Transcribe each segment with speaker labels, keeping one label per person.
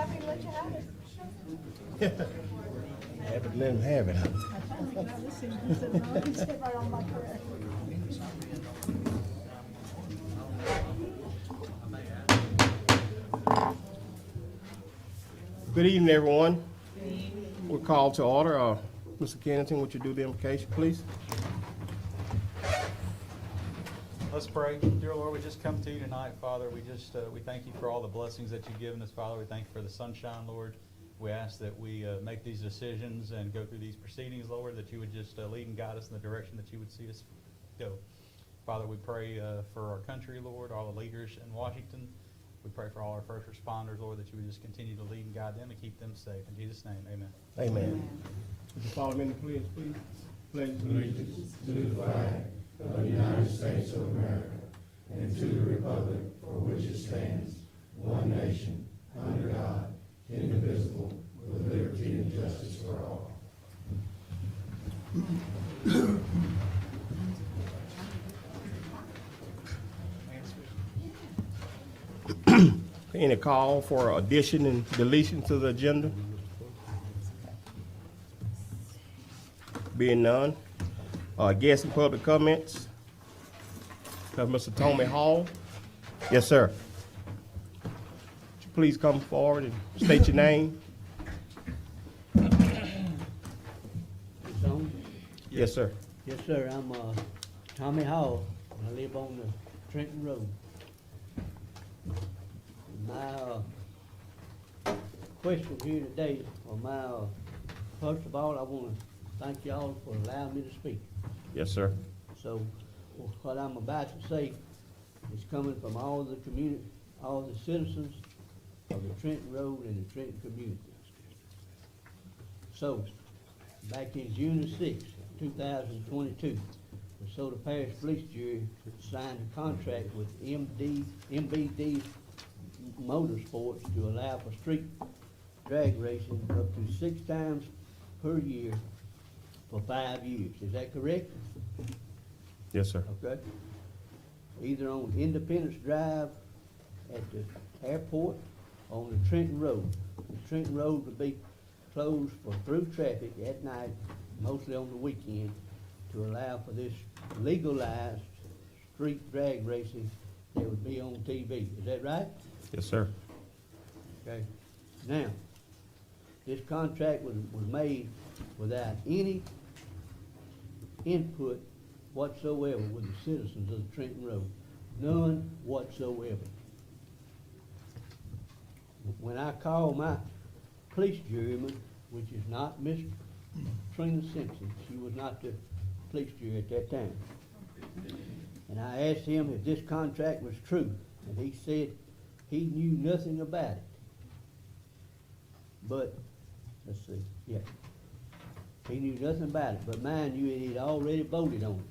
Speaker 1: happy to let you have it.
Speaker 2: Happy to let him have it, huh?
Speaker 1: He's sitting right on my prayer.
Speaker 2: Good evening, everyone. We're called to order. Mr. Kennington, would you do the invocation, please?
Speaker 3: Let's pray. Dear Lord, we just come to you tonight, Father. We thank you for all the blessings that you've given us, Father. We thank you for the sunshine, Lord. We ask that we make these decisions and go through these proceedings, Lord, that you would just lead and guide us in the direction that you would see us go. Father, we pray for our country, Lord, all the leaders in Washington. We pray for all our first responders, Lord, that you would just continue to lead and guide them and keep them safe. In Jesus' name, amen.
Speaker 2: Amen. Would you follow me in the pledge, please? Pledge allegiance
Speaker 4: to the flag of the United States of America and to the republic for which it stands, one nation, under God, indivisible, with liberty and justice for all.
Speaker 2: Any call for addition and deletion to the agenda? Being none. Guest and public comments. Have Mr. Tommy Hall. Yes, sir. Would you please come forward and state your name?
Speaker 5: It's on?
Speaker 2: Yes, sir.
Speaker 5: Yes, sir. I'm Tommy Hall. I live on the Trenton Road. My question here today, first of all, I want to thank y'all for allowing me to speak.
Speaker 2: Yes, sir.
Speaker 5: So what I'm about to say is coming from all the community, all the citizens of the Trenton Road and the Trenton community. So, back in June the 6th, 2022, the DeSoto Parish Police Jury signed a contract with MBD Motorsports to allow for street drag racing up to 6 times per year for 5 years. Is that correct?
Speaker 2: Yes, sir.
Speaker 5: Okay. Either on Independence Drive at the airport or on the Trenton Road. The Trenton Road would be closed for through traffic at night, mostly on the weekend, to allow for this legalized street drag racing that would be on TV. Is that right?
Speaker 2: Yes, sir.
Speaker 5: Okay. Now, this contract was made without any input whatsoever with the citizens of the Trenton Road. None whatsoever. When I called my police juryman, which is not Miss Trina Simpson, she was not the police jury at that time, and I asked him if this contract was true, and he said he knew nothing about it. But, let's see, yeah. He knew nothing about it, but mind you, he'd already voted on it.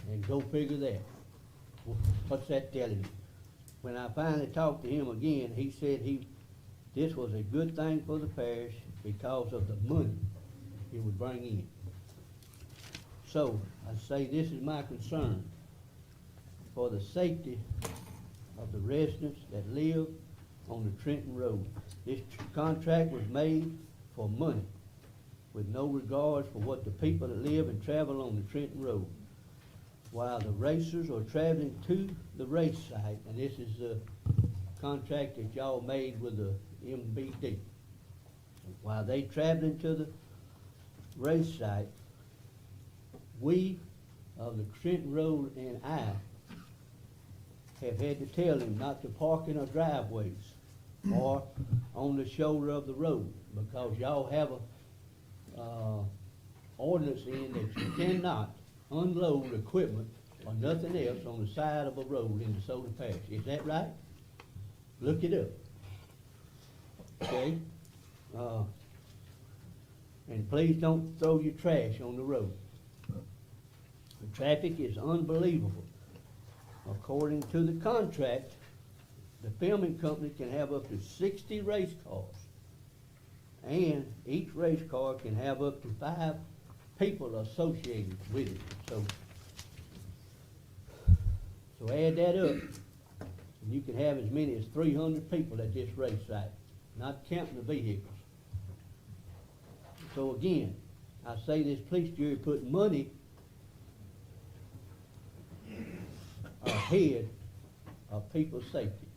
Speaker 5: And go figure that. What's that telling you? When I finally talked to him again, he said this was a good thing for the parish because of the money it would bring in. So, I say this is my concern for the safety of the residents that live on the Trenton Road. This contract was made for money, with no regards for what the people that live and travel on the Trenton Road. While the racers are traveling to the race site, and this is the contract that y'all made with the MBD. While they traveling to the race site, we of the Trenton Road and I have had to tell them not to park in our driveways or on the shoulder of the road, because y'all have a ordinance in that you cannot unload equipment or nothing else on the side of a road in DeSoto Parish. Is that right? Look it up. Okay? And please don't throw your trash on the road. The traffic is unbelievable. According to the contract, the filming company can have up to 60 race cars, and each race car can have up to 5 people associated with it. So add that up, And you can have as many as 300 people at this race site, not counting the vehicles. So again, I say this police jury put money ahead of people's safety.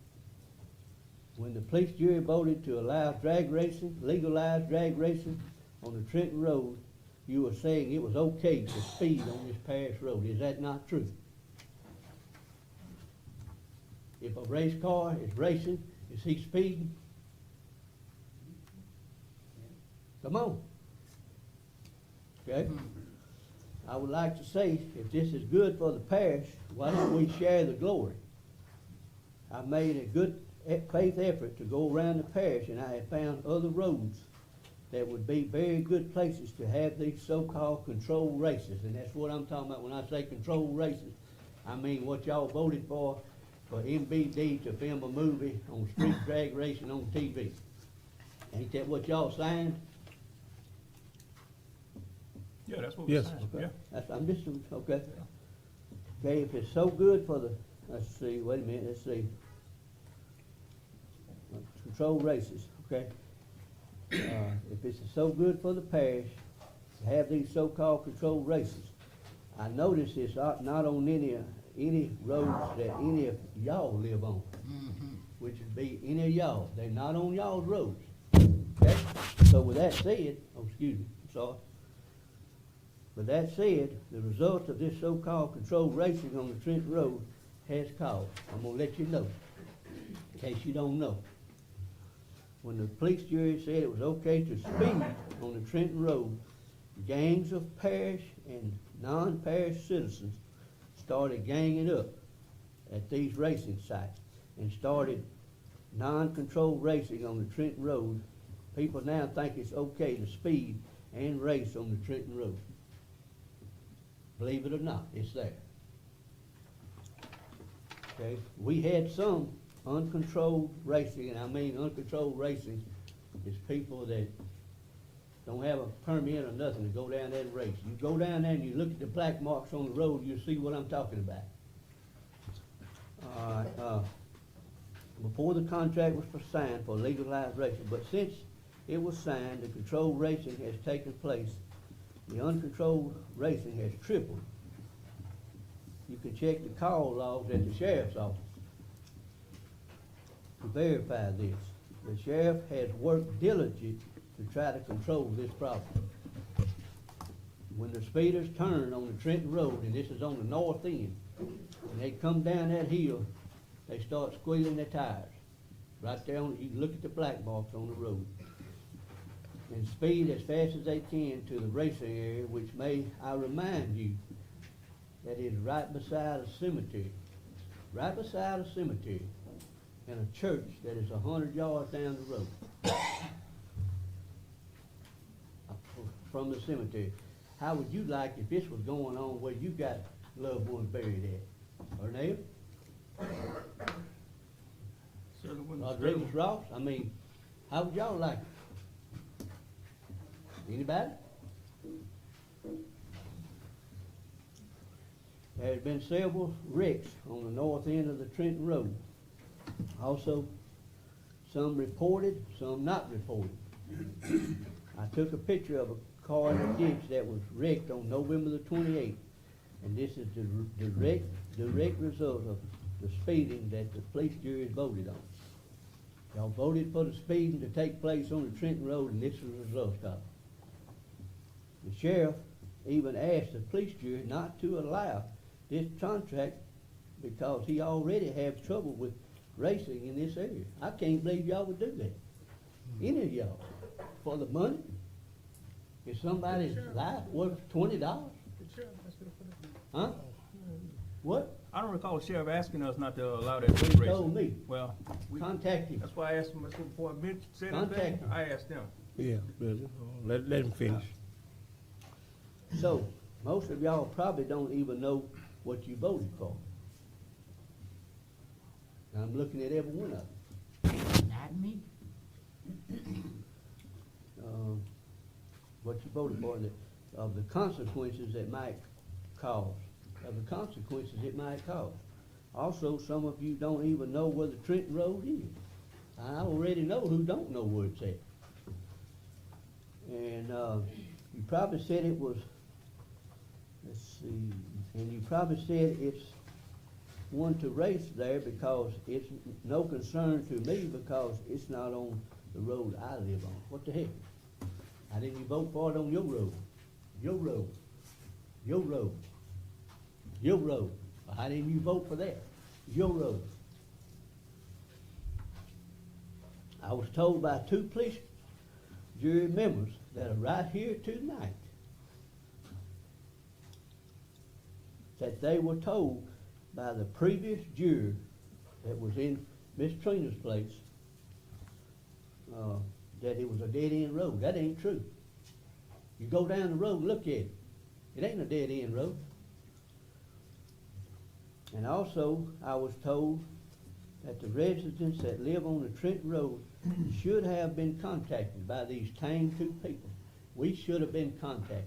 Speaker 5: When the police jury voted to allow drag racing, legalize drag racing on the Trenton Road, you were saying it was okay to speed on this parish road. Is that not true? If a race car is racing, is he speeding? Come on. Okay? I would like to say, if this is good for the parish, why don't we share the glory? I made a good faith effort to go around the parish, and I have found other roads that would be very good places to have these so-called controlled races. And that's what I'm talking about when I say controlled races. I mean what y'all voted for MBD to film a movie on street drag racing on TV. Ain't that what y'all signed?
Speaker 6: Yeah, that's what we
Speaker 2: Yes.
Speaker 6: signed,
Speaker 5: Okay.
Speaker 6: yeah.
Speaker 5: That's, I'm just, okay. Okay, if it's so good for the, let's see, wait a minute, let's see. Controlled races, okay? If it's so good for the parish to have these so-called controlled races, I notice it's not on any roads that any of y'all live on, which would be any of y'all. They're not on y'all's roads, okay? So with that said, oh, excuse me, I'm sorry. With that said, the result of this so-called controlled racing on the Trenton Road has caused, I'm gonna let you know, in case you don't know. When the police jury said it was okay to speed on the Trenton Road, gangs of parish and non-parish citizens started ganging up at these racing sites and started non-controlled racing on the Trenton Road. People now think it's okay to speed and race on the Trenton Road. Believe it or not, it's there. Okay, we had some uncontrolled racing, and I mean uncontrolled racing is people that don't have a permit or nothing to go down there and race. You go down there and you look at the black marks on the road, you'll see what I'm talking about. Before the contract was signed for legalized racing, but since it was signed, the controlled racing has taken place. The uncontrolled racing has tripled. You can check the call logs at the sheriff's office to verify this. The sheriff has worked diligently to try to control this problem. When the speeders turn on the Trenton Road, and this is on the north end, and they come down that hill, they start squealing their tires. Right there on, you can look at the black marks on the road. And speed as fast as they can to the racing area, which may, I remind you, that is right beside a cemetery. Right beside a cemetery and a church that is 100 yards down the road from the cemetery. How would you like if this was going on where you got loved ones buried at? Or neighbor?
Speaker 6: Certainly wouldn't
Speaker 5: Rodriguez
Speaker 6: disturb
Speaker 5: Ross? I mean, how would y'all like it? Anybody? There's been several wrecks on the north end of the Trenton Road. Also, some reported, some not reported. I took a picture of a car in a ditch that was wrecked on November the 28th. And this is the direct result of the speeding that the police jury voted on. Y'all voted for the speeding to take place on the Trenton Road, and this is the result of it. The sheriff even asked the police jury not to allow this contract because he already have trouble with racing in this area. I can't believe y'all would do that. Any of y'all. For the money? Is somebody's life worth $20? Huh? What?
Speaker 6: I don't recall the sheriff asking us not to allow that food racing.
Speaker 5: Told me.
Speaker 6: Well,
Speaker 5: Contact him.
Speaker 6: that's why I asked him before Mitch said
Speaker 5: Contact
Speaker 6: anything.
Speaker 5: him.
Speaker 6: I asked him.
Speaker 2: Yeah, Billy. Let him finish.
Speaker 5: So, most of y'all probably don't even know what you voted for. And I'm looking at every one of them.
Speaker 7: Not me.
Speaker 5: What you voted for, of the consequences it might cause, Also, some of you don't even know where the Trenton Road is. I already know who don't know where it's at. And, you probably said it was, let's see, and you probably said it's one to race there because it's no concern to me because it's not on the road I live on. What the heck? How didn't you vote for it on your road? Your road. Your road. Your road. How didn't you vote for that? Your road. I was told by 2 police jury members that are right here tonight that they were told by the previous juror that was in Miss Trina's place that it was a dead-end road. That ain't true. You go down the road and look at it. It ain't a dead-end road. And also, I was told that the residents that live on the Trenton Road should have been contacted by these tame 2 people. We should have been contacted.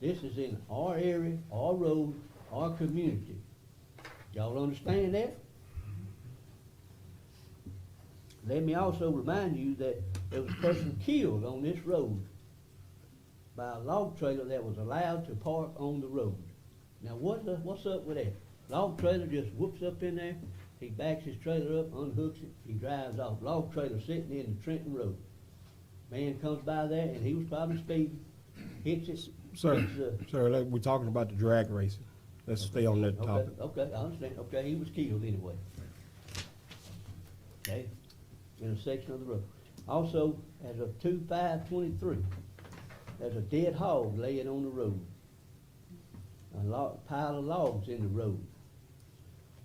Speaker 5: This is in our area, our road, our community. Y'all understand that? Let me also remind you that there was a person killed on this road by a log trailer that was allowed to park on the road. Now what's up with that? Log trailer just whoops up in there, he backs his trailer up, unhooks it, he drives off. Log trailer sitting in the Trenton Road. Man comes by there and he was probably speeding, hits it.
Speaker 2: Sir, we're talking about the drag racing. Let's stay on that topic.
Speaker 5: Okay, I understand. Okay, he was killed anyway. Okay, in a section of the road. Also, as of 2/5/23, there's a dead hog laying on the road. A pile of logs in the road.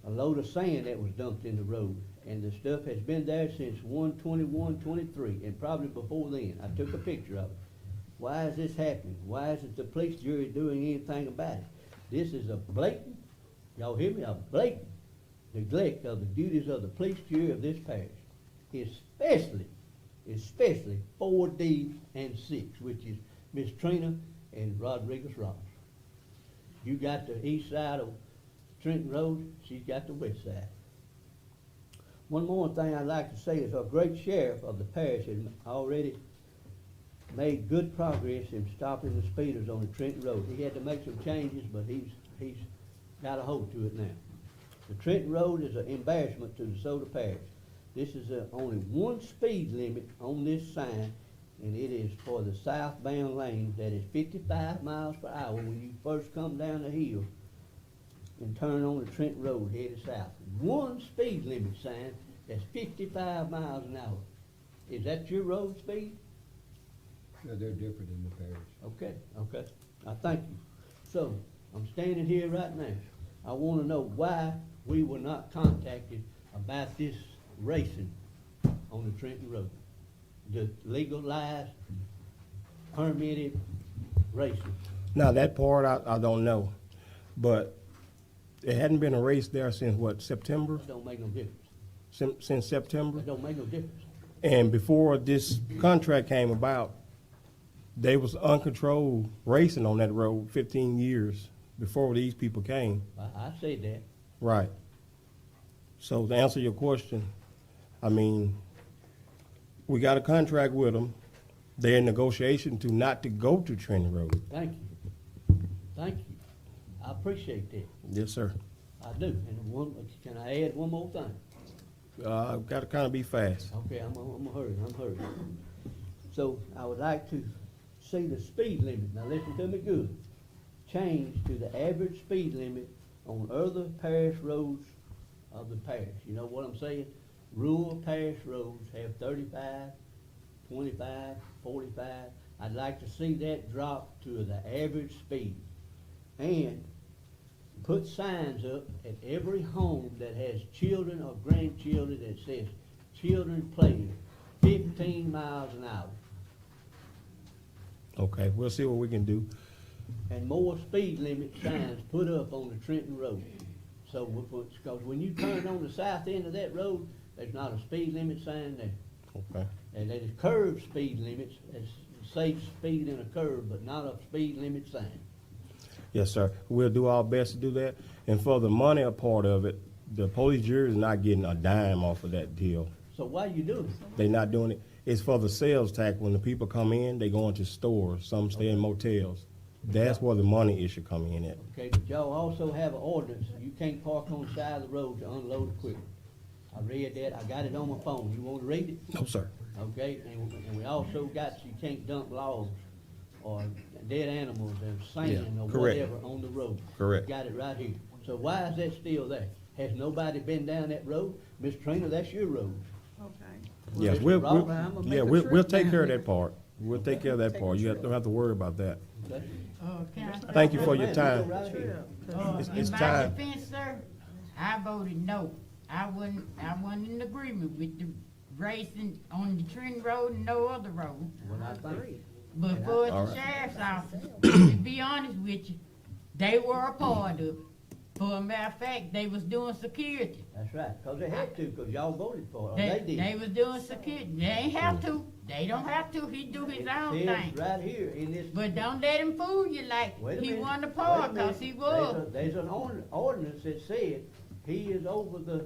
Speaker 5: A load of sand that was dumped in the road. And the stuff has been there since 1/21/23, and probably before then. I took a picture of it. Why is this happening? Why isn't the police jury doing anything about it? This is a blatant, y'all hear me, a blatant neglect of the duties of the police jury of this parish. Especially 4D and 6, which is Miss Trina and Rodriguez Ross. You got the east side of Trenton Road, she's got the west side. One more thing I'd like to say is our great sheriff of the parish has already made good progress in stopping the speeders on the Trenton Road. He had to make some changes, but he's got a hold to it now. The Trenton Road is an embarrassment to DeSoto Parish. This is only one speed limit on this sign, and it is for the southbound lane that is 55 miles per hour when you first come down the hill and turn on the Trenton Road headed south. One speed limit sign that's 55 miles an hour. Is that your road speed?
Speaker 7: No, they're different in the parish.
Speaker 5: Okay. I thank you. So, I'm standing here right now. I want to know why we were not contacted about this racing on the Trenton Road. The legalized, permitted racing.
Speaker 2: Now, that part I don't know, but it hadn't been a race there since what, September?
Speaker 5: That don't make no difference.
Speaker 2: Since September?
Speaker 5: That don't make no difference.
Speaker 2: And before this contract came about, there was uncontrolled racing on that road 15 years before these people came.
Speaker 5: I said that.
Speaker 2: Right. So to answer your question, I mean, we got a contract with them. They're in negotiation not to go to Trenton Road.
Speaker 5: Thank you. Thank you. I appreciate that.
Speaker 2: Yes, sir.
Speaker 5: I do. And can I add one more thing?
Speaker 2: I've got to kind of be fast.
Speaker 5: Okay, I'm gonna hurry. So I would like to see the speed limit, now listen to me good, change to the average speed limit on other parish roads of the parish. You know what I'm saying? Rural parish roads have 35, 25, 45. I'd like to see that drop to the average speed. And put signs up at every home that has children or grandchildren that says, children play 15 miles an hour.
Speaker 2: Okay, we'll see what we can do.
Speaker 5: And more speed limit signs put up on the Trenton Road. So, because when you turn on the south end of that road, there's not a speed limit sign there.
Speaker 2: Okay.
Speaker 5: And there's curved speed limits, it's safe speed in a curve, but not a speed limit sign.
Speaker 2: Yes, sir. We'll do our best to do that. And for the money part of it, The police jury is not getting a dime off of that deal.
Speaker 5: So why you doing it?
Speaker 2: They not doing it. It's for the sales tax. When the people come in, they go into stores. Some stay in motels. That's where the money issue come in at.
Speaker 5: Okay, but y'all also have an ordinance, you can't park on the side of the road to unload equipment. I read that, I got it on my phone, you wanna read it?
Speaker 2: No, sir.
Speaker 5: Okay, and we also got, you can't dump logs or dead animals and sand or
Speaker 2: correct.
Speaker 5: whatever on the road.
Speaker 2: Correct.
Speaker 5: Got it right here. So why is that still there? Has nobody been down that road? Miss Trina, that's your road.
Speaker 1: Okay.
Speaker 2: Yes,
Speaker 5: Mr.
Speaker 2: we'll,
Speaker 5: Robert,
Speaker 1: I'ma make
Speaker 2: yeah,
Speaker 1: a
Speaker 2: we'll
Speaker 1: trip
Speaker 2: take
Speaker 1: down
Speaker 2: care of
Speaker 1: there.
Speaker 2: that part. We'll take care of that
Speaker 1: Take
Speaker 2: part.
Speaker 1: a
Speaker 2: You
Speaker 1: trip.
Speaker 2: don't have to worry about that.
Speaker 5: Okay?
Speaker 2: Thank you for your
Speaker 5: Man,
Speaker 2: time.
Speaker 5: we go right here.
Speaker 2: It's
Speaker 8: In my
Speaker 2: time.
Speaker 8: defense, sir, I voted no. I wasn't in agreement with the racing on the Trenton Road and no other road.
Speaker 5: Well, I think,
Speaker 8: But for
Speaker 2: All
Speaker 8: the
Speaker 2: right.
Speaker 8: sheriff's office, to be honest with you, they were a part of it. For a matter of fact, they was doing security.
Speaker 5: that's right, cause they had to, cause y'all voted for it, or
Speaker 8: They
Speaker 5: did.
Speaker 8: was doing security. They ain't have to. They don't have to. He do his own
Speaker 5: It
Speaker 8: thing.
Speaker 5: says right here in this.
Speaker 8: But don't let him fool you like
Speaker 5: Wait a
Speaker 8: he
Speaker 5: minute,
Speaker 8: won the
Speaker 5: wait a
Speaker 8: part,
Speaker 5: minute.
Speaker 8: cause he was.
Speaker 5: There's an ordinance that said he is over the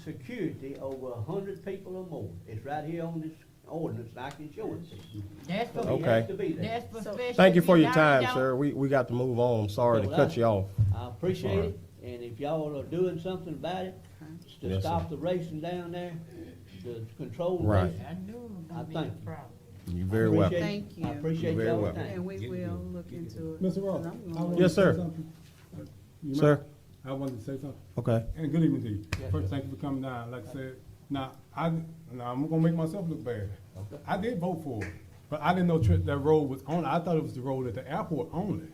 Speaker 5: security over 100 people or more. It's right here on this ordinance, I can show it to you.
Speaker 8: That's for,
Speaker 5: So he
Speaker 2: Okay.
Speaker 5: has to be there.
Speaker 8: that's for
Speaker 1: So-
Speaker 8: special.
Speaker 2: Thank you for your
Speaker 8: y'all
Speaker 2: time,
Speaker 8: don't-
Speaker 2: sir. We got to move on. I'm sorry to
Speaker 5: Well,
Speaker 2: cut you off.
Speaker 5: I appreciate it, and if y'all are doing something about it, to
Speaker 2: Yes,
Speaker 5: stop
Speaker 2: sir.
Speaker 5: the racing down there, to control the
Speaker 2: Right.
Speaker 5: racing.
Speaker 8: I knew it was
Speaker 5: I
Speaker 8: gonna be a
Speaker 5: thank you.
Speaker 8: problem.
Speaker 2: You're very welcome.
Speaker 1: Thank you.
Speaker 5: I appreciate
Speaker 2: You're very
Speaker 5: y'all's
Speaker 2: welcome.
Speaker 5: time.
Speaker 1: And we will look into it.
Speaker 4: Mr. Ross,
Speaker 1: And I'm
Speaker 4: I
Speaker 1: gonna-
Speaker 4: wanted
Speaker 2: Yes,
Speaker 4: to say
Speaker 2: sir.
Speaker 4: something. You
Speaker 2: Sir?
Speaker 4: mind? I wanted to say something.
Speaker 2: Okay.
Speaker 4: And good evening to you.
Speaker 5: Yes,
Speaker 4: First,
Speaker 5: sir.
Speaker 4: thank you for coming down. Like I said, now, I'm gonna make myself look bad.
Speaker 5: Okay.
Speaker 4: I did vote for it, but I didn't know that road was on. I thought it was the road at the airport only.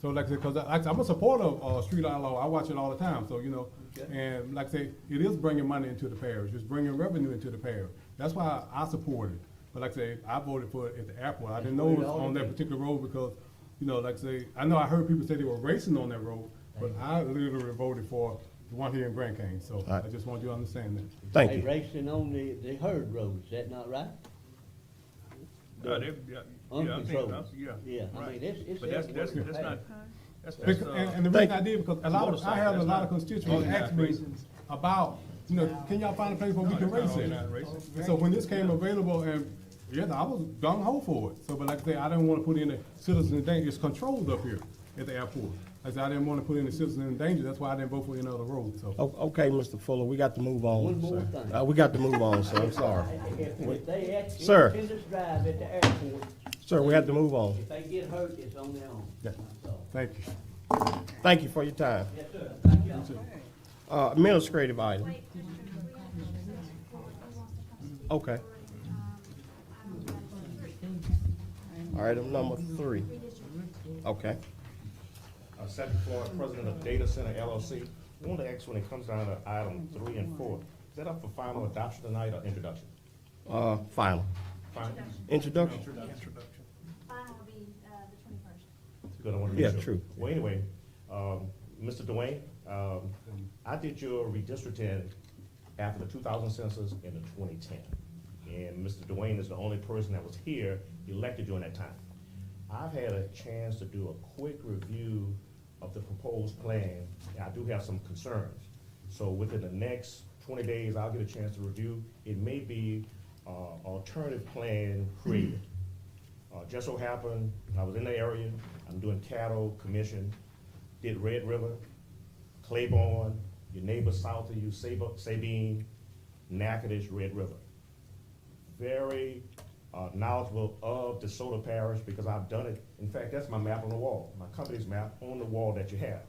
Speaker 4: So like I said, cause I'm a supporter of street law. I watch it all the time, so you know.
Speaker 5: Okay.
Speaker 4: And like I say, it is bringing money into the parish. It's bringing revenue into the parish. That's why I support it. But like I say, I voted for it at the airport. I didn't know it was on that particular road because, you know, like I say, I know I heard people say they were racing on that road, but I literally voted for the one here in Grand Cane. So
Speaker 2: right.
Speaker 4: I just want you to understand that.
Speaker 2: Thank
Speaker 5: They
Speaker 2: you.
Speaker 5: racing on the herd road, is that not right?
Speaker 6: Yeah, I think,
Speaker 5: Uncontrolled.
Speaker 6: yeah.
Speaker 5: Yeah, I
Speaker 6: right.
Speaker 5: mean, it's
Speaker 6: But that's
Speaker 5: everywhere.
Speaker 6: not, that's,
Speaker 4: Because-
Speaker 6: uh,
Speaker 4: And the
Speaker 2: Thank
Speaker 4: reason I did, because a lot of, I have a lot of constituents ask me about, you know, can y'all find a place where we can race it?
Speaker 6: organized racing.
Speaker 4: And so when this came available, and, yeah, I was gung ho for it. So, but like I say, I didn't wanna put any citizens in danger, it's controlled up here at the airport. Like I said, I didn't wanna put any citizens in danger, that's why I didn't vote for any other road, so.
Speaker 2: Okay, Mr. Fuller, we got to move on,
Speaker 5: One more
Speaker 2: sir.
Speaker 5: thing.
Speaker 2: We got to move on, sir. I'm sorry.
Speaker 5: If they ask,
Speaker 2: Sir.
Speaker 5: Independence Drive at the airport,
Speaker 2: Sir, we have to move on.
Speaker 5: if they get hurt, it's on their own.
Speaker 2: Yeah.
Speaker 5: So,
Speaker 4: Thank you.
Speaker 2: Thank you for your time.
Speaker 5: yes, sir, thank y'all.
Speaker 2: Administrative item. Okay. Item number 3. Okay.
Speaker 9: Cedric Floyd, president of Data Center LLC. I want to ask when it comes down to item 3 and 4, is that up for final adoption tonight or introduction?
Speaker 2: Final.
Speaker 9: Final?
Speaker 2: Introduction?
Speaker 10: Final will be the 21st.
Speaker 9: Good, I want to be
Speaker 2: Yeah,
Speaker 9: sure.
Speaker 2: true.
Speaker 9: Well, anyway, Mr. Dwayne, I did your redistricting after the 2000 census and the 2010. And Mr. Dwayne is the only person that was here elected during that time. I've had a chance to do a quick review of the proposed plan, and I do have some concerns. So within the next 20 days, I'll get a chance to review. It may be alternative plan created. Just so happened, I was in the area, I'm doing cattle commission, did Red River, Claiborne, your neighbor south of you, Sabine, Natchitoches, Red River. Very knowledgeable of DeSoto Parish because I've done it. In fact, that's my map on the wall, my company's map on the wall that you have.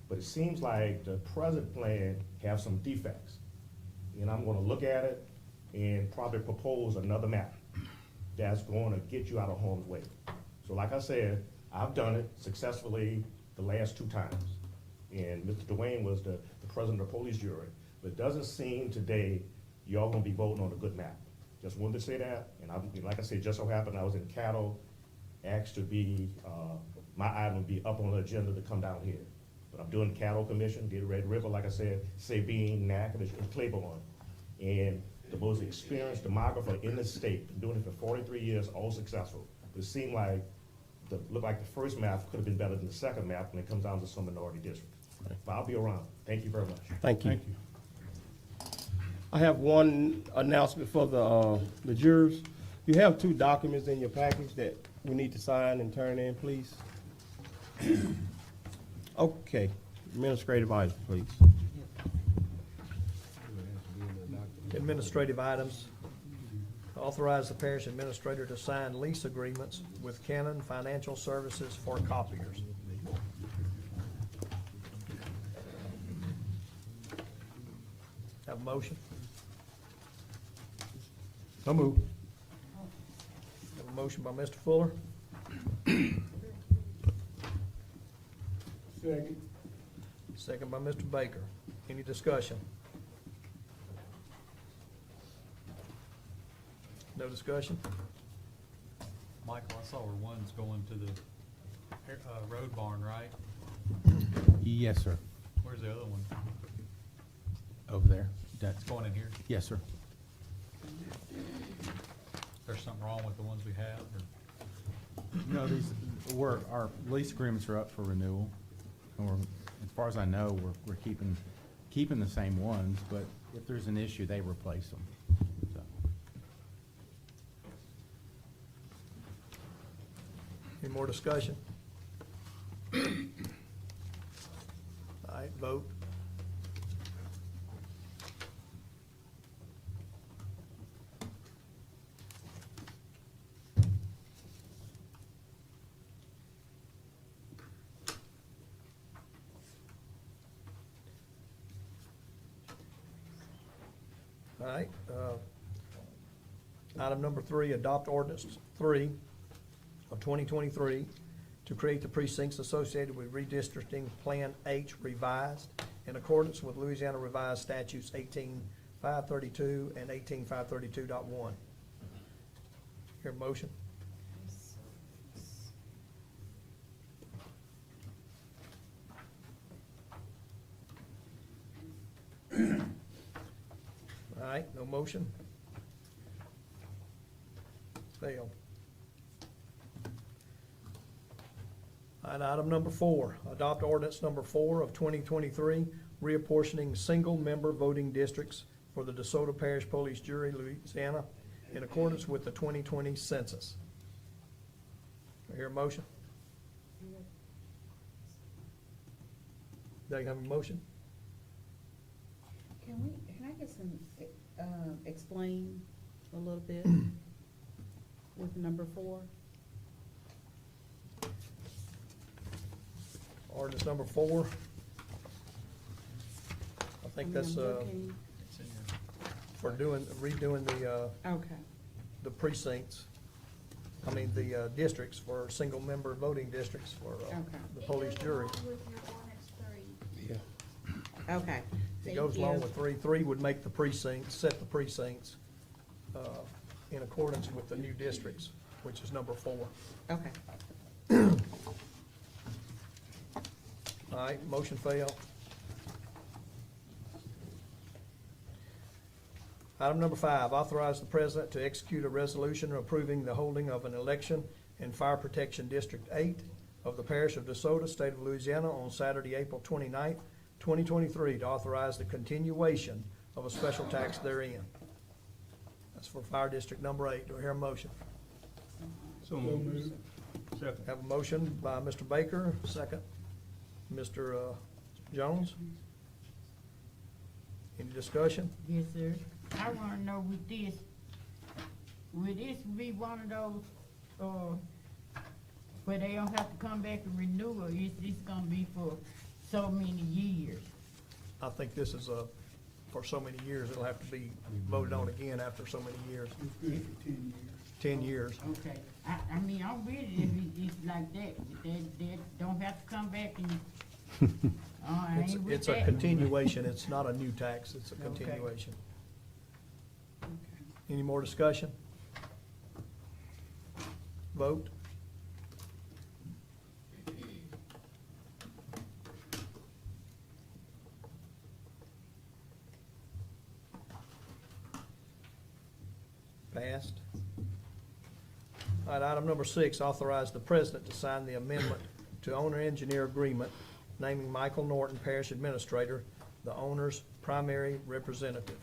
Speaker 9: But it seems like the present plan have some defects. And I'm gonna look at it and probably propose another map that's gonna get you out of harm's way. So like I said, I've done it successfully the last 2 times. And Mr. Dwayne was the president of the police jury. But it doesn't seem today y'all gonna be voting on a good map. Just wanted to say that, and like I said, just so happened I was in cattle, asked to be, my item would be up on the agenda to come down here. But I'm doing cattle commission, did Red River, like I said, Sabine, Natchitoches, and Claiborne. And the most experienced demographer in the state, been doing it for 43 years, all successful. It seemed like, looked like the first map could have been better than the second map when it comes down to some minority districts. But I'll be around. Thank you very much.
Speaker 2: Thank you. I have one announcement for the jurors. You have two documents in your package that we need to sign and turn in, please. Okay, administrative items, please.
Speaker 11: Administrative items. Authorize the parish administrator to sign lease agreements with Canon Financial Services for copiers. Have a motion?
Speaker 2: So moved.
Speaker 11: Have a motion by Mr. Fuller,
Speaker 4: Second.
Speaker 11: second by Mr. Baker. Any discussion? No discussion?
Speaker 3: Michael, I saw where one's going to the road barn, right?
Speaker 12: Yes, sir.
Speaker 3: Where's the other one?
Speaker 12: Over there. That's,
Speaker 3: It's going in here.
Speaker 12: yes, sir.
Speaker 3: There's something wrong with the ones we have, or?
Speaker 12: No, our lease agreements are up for renewal. And as far as I know, we're keeping the same ones, but if there's an issue, they replace them. So,
Speaker 11: Any more discussion? All right, vote. All right, item number 3, adopt ordinance 3 of 2023 to create the precincts associated with redistricting Plan H revised in accordance with Louisiana Revised Statutes 18-532 and 18-532.1. Hear a motion? All right, no motion? Failed. All right, item number 4, adopt ordinance number 4 of 2023, reapportioning single-member voting districts for the DeSoto Parish Police Jury, Louisiana, in accordance with the 2020 census. Do I hear a motion? Do I have a motion?
Speaker 1: Can I get some, explain a little bit with number 4?
Speaker 11: Ordinance number 4. I think that's,
Speaker 3: It's in your.
Speaker 11: for redoing
Speaker 1: Okay,
Speaker 11: the precincts, the districts for single-member voting districts for
Speaker 1: okay,
Speaker 11: the police jury.
Speaker 10: With your ordinance 3.
Speaker 2: Yeah.
Speaker 1: okay.
Speaker 11: It
Speaker 1: Thank
Speaker 11: goes
Speaker 1: you.
Speaker 11: along with 3. 3 would make the precincts, set the precincts in accordance with the new districts, which is number 4.
Speaker 1: Okay.
Speaker 11: All right, motion failed. Item number 5, authorize the president to execute a resolution approving the holding of an election in Fire Protection District 8 of the Parish of DeSoto, State of Louisiana, on Saturday, April 29th, 2023, to authorize the continuation of a special tax therein. That's for Fire District number 8. Do I hear a motion?
Speaker 6: So moved. Second.
Speaker 11: Have a motion by Mr. Baker, second. Mr. Jones? Any discussion?
Speaker 8: Yes, sir. I wanna know with this, will this be one of those, where they don't have to come back and renew, or is this gonna be for so many years?
Speaker 11: I think this is for so many years, it'll have to be voted on again after so many years.
Speaker 4: It's good for 10 years.
Speaker 11: 10 years.
Speaker 8: Okay, I mean, I'm with it if it's like that, they don't have to come back and, I ain't with
Speaker 11: It's a
Speaker 8: that.
Speaker 11: continuation, it's not a new tax, it's a continuation. Any more discussion? Vote? Passed. All right, item number 6, authorize the president to sign the amendment to owner-engineer agreement naming Michael Norton, Parish Administrator, the owner's primary representative.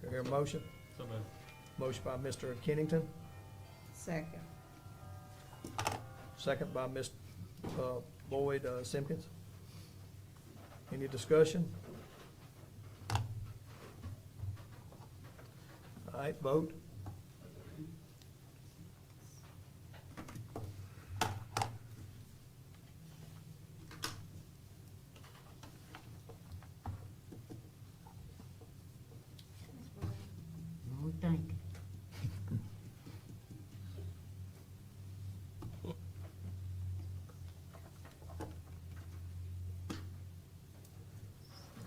Speaker 11: Do I hear a motion?
Speaker 6: So moved.
Speaker 11: Motion by Mr. Kennington,
Speaker 1: Second.
Speaker 11: second by Ms. Boyd Simpkins. Any discussion? All right, vote.
Speaker 8: Oh, thank you.
Speaker 11: All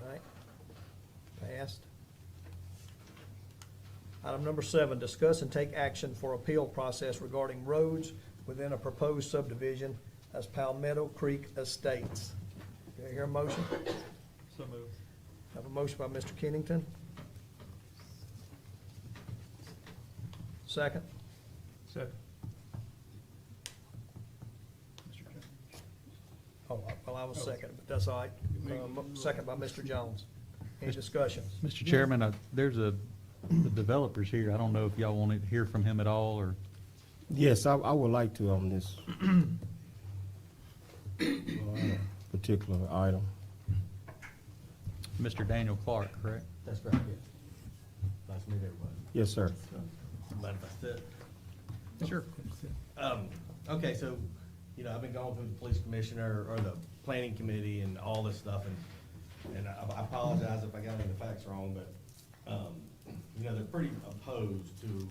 Speaker 11: right, passed. Item number 7, discuss and take action for appeal process regarding roads within a proposed subdivision as Palmetto Creek Estates. Do I hear a motion?
Speaker 6: So moved.
Speaker 11: Have a motion by Mr. Kennington. Second.
Speaker 6: Second. Mr. Chairman.
Speaker 11: Oh, well, I was second, but that's all right. Second by Mr. Jones. Any discussion?
Speaker 13: Mr. Chairman, there's the developer's here. I don't know if y'all want to hear from him at all, or,
Speaker 2: Yes, I would like to on this particular item.
Speaker 13: Mr. Daniel Clark, correct?
Speaker 14: That's right, yes. Nice to meet everybody.
Speaker 2: Yes, sir.
Speaker 14: Mind if I sit?
Speaker 13: Sure.
Speaker 14: Okay, so, you know, I've been going through the police commissioner or the planning committee and all this stuff, and I apologize if I got any of the facts wrong, but, you know, they're pretty opposed to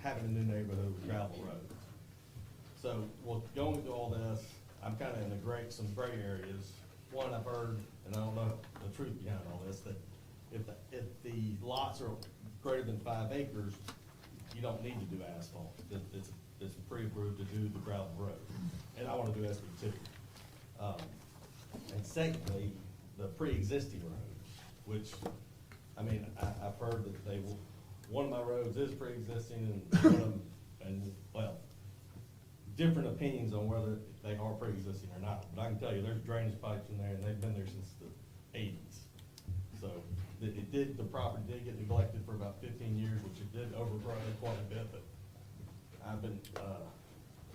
Speaker 14: having a new neighborhood with gravel roads. So, well, going through all this, I'm kind of in some gray areas. One, I've heard, and I don't know the truth behind all this, that if the lots are greater than 5 acres, you don't need to do asphalt. It's pre-approved to do the gravel road. And I want to do SB2. And secondly, the pre-existing roads, which, I mean, I've heard that one of my roads is pre-existing and one of them, and, well, different opinions on whether they are pre-existing or not. But I can tell you, there's drainage pipes in there, and they've been there since the 80s. So the property did get neglected for about 15 years, which it did overgrow quite a bit, but I've been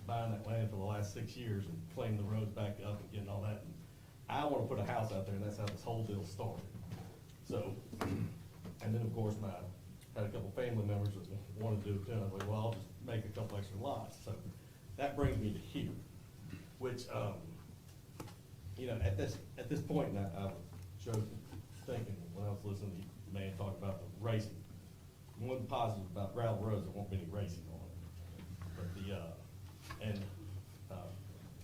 Speaker 14: buying that land for the last 6 years and cleaning the roads back up and getting all that. And I want to put a house out there, and that's how this whole deal started. So, and then, of course, I had a couple family members that wanted to do it too, and I was like, well, I'll just make a couple extra lots. So that brings me to here, which, you know, at this point, and I was thinking when I was listening to the man talk about the racing. One positive about gravel roads, there won't be any racing on it. But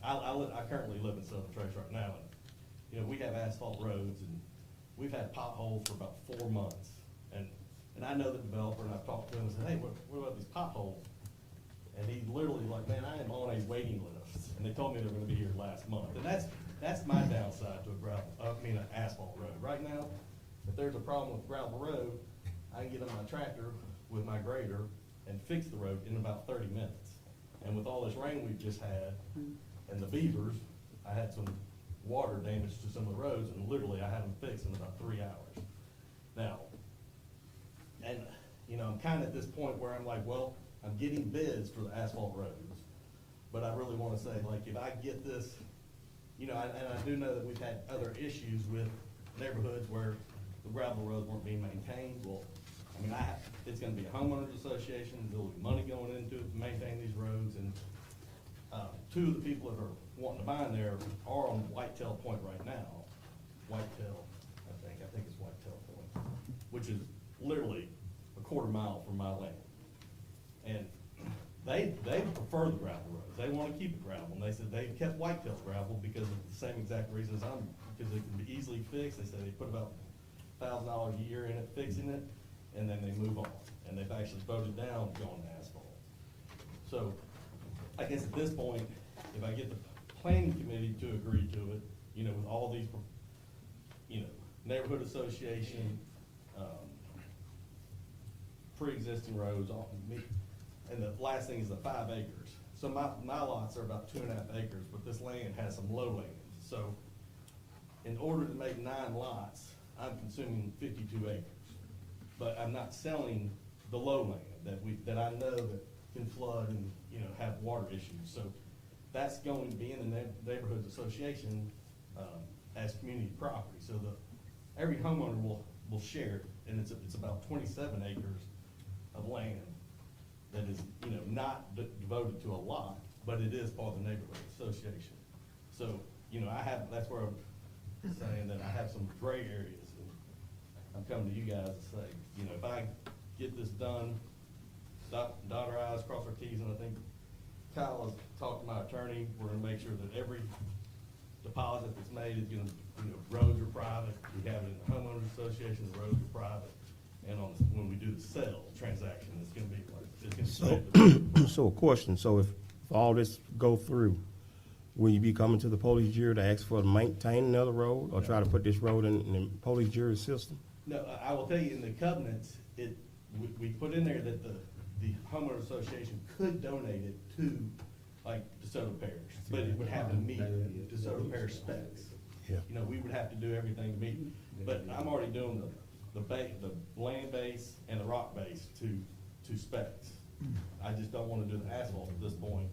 Speaker 14: I currently live in Southern Trace right now, and, you know, we have asphalt roads, and we've had potholes for about 4 months. And I know the developer, and I've talked to him and said, hey, what about these potholes? And he literally like, man, I am on a waiting list. And they told me they were gonna be here last month. And that's my downside to an asphalt road. Right now, if there's a problem with gravel road, I can get on my tractor with my grader and fix the road in about 30 minutes. And with all this rain we've just had and the beavers, I had some water damage to some of the roads, and literally I had them fixed in about 3 hours. Now, and, you know, I'm kind of at this point where I'm like, well, I'm getting bids for the asphalt roads, but I really want to say, like, if I get this, you know, and I do know that we've had other issues with neighborhoods where the gravel roads weren't being maintained. Well, I mean, it's going to be a homeowners association. There'll be money going into it to maintain these roads, and 2 of the people that are wanting to buy in there are on Whitetail Point right now. Whitetail, I think it's Whitetail Point, which is literally a quarter mile from my land. And they prefer the gravel roads. They want to keep it gravel. And they said they kept Whitetail gravel because of the same exact reasons because it can be easily fixed. They said they put about $1,000 a year in it, fixing it, and then they move on. And they've actually voted down going to asphalt. So I guess at this point, if I get the planning committee to agree to it, you know, with all these, you know, neighborhood association, pre-existing roads, and the last thing is the 5 acres. So my lots are about 2.5 acres, but this land has some lowlands. So in order to make 9 lots, I'm consuming 52 acres. But I'm not selling the lowland that I know that can flood and, have water issues. So that's going to be in the neighborhoods association, as community property. So every homeowner will share it, and it's about 27 acres of land that is, not devoted to a lot, but it is part of the neighborhood association. So, that's where I'm saying that I have some gray areas, and I'm coming to you guys to say, if I get this done, dot our i's, cross our t's, and I think Kyle has talked to my attorney, we're gonna make sure that every deposit that's made is gonna, roads are private, we have it in the homeowners association, the roads are private, and when we do the sale transaction, it's gonna be like, it's gonna say.
Speaker 2: So a question, so if all this go through, will you be coming to the police jury to ask for to maintain another road, or try to put this road in the police jury system?
Speaker 14: No, I will tell you, in the covenants, we put in there that the homeowner association could donate it to, like, DeSoto Parish, but it would have to meet DeSoto Parish specs.
Speaker 2: Yeah.
Speaker 14: We would have to do everything to meet, but I'm already doing the land base and the rock base to specs. I just don't wanna do the asphalt at this point,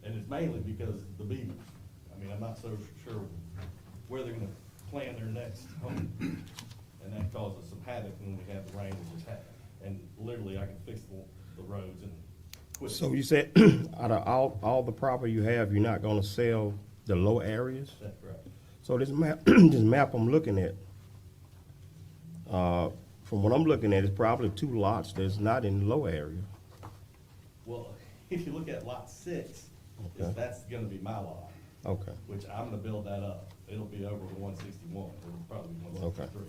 Speaker 14: and it's mainly because the beavers. I mean, I'm not so sure where they're gonna plan their next home, and that causes some havoc when we have the rain we just had. And literally, I can fix the roads and quit.
Speaker 2: So you said, out of all the property you have, you're not gonna sell the low areas?
Speaker 14: That's correct.
Speaker 2: So this map, this map I'm looking at, from what I'm looking at, it's probably 2 lots that's not in the low area.
Speaker 14: Well, if you look at lot 6,
Speaker 2: Okay.
Speaker 14: that's gonna be my lot,
Speaker 2: Okay,
Speaker 14: which I'm gonna build that up. It'll be over to 161, it'll probably be 163.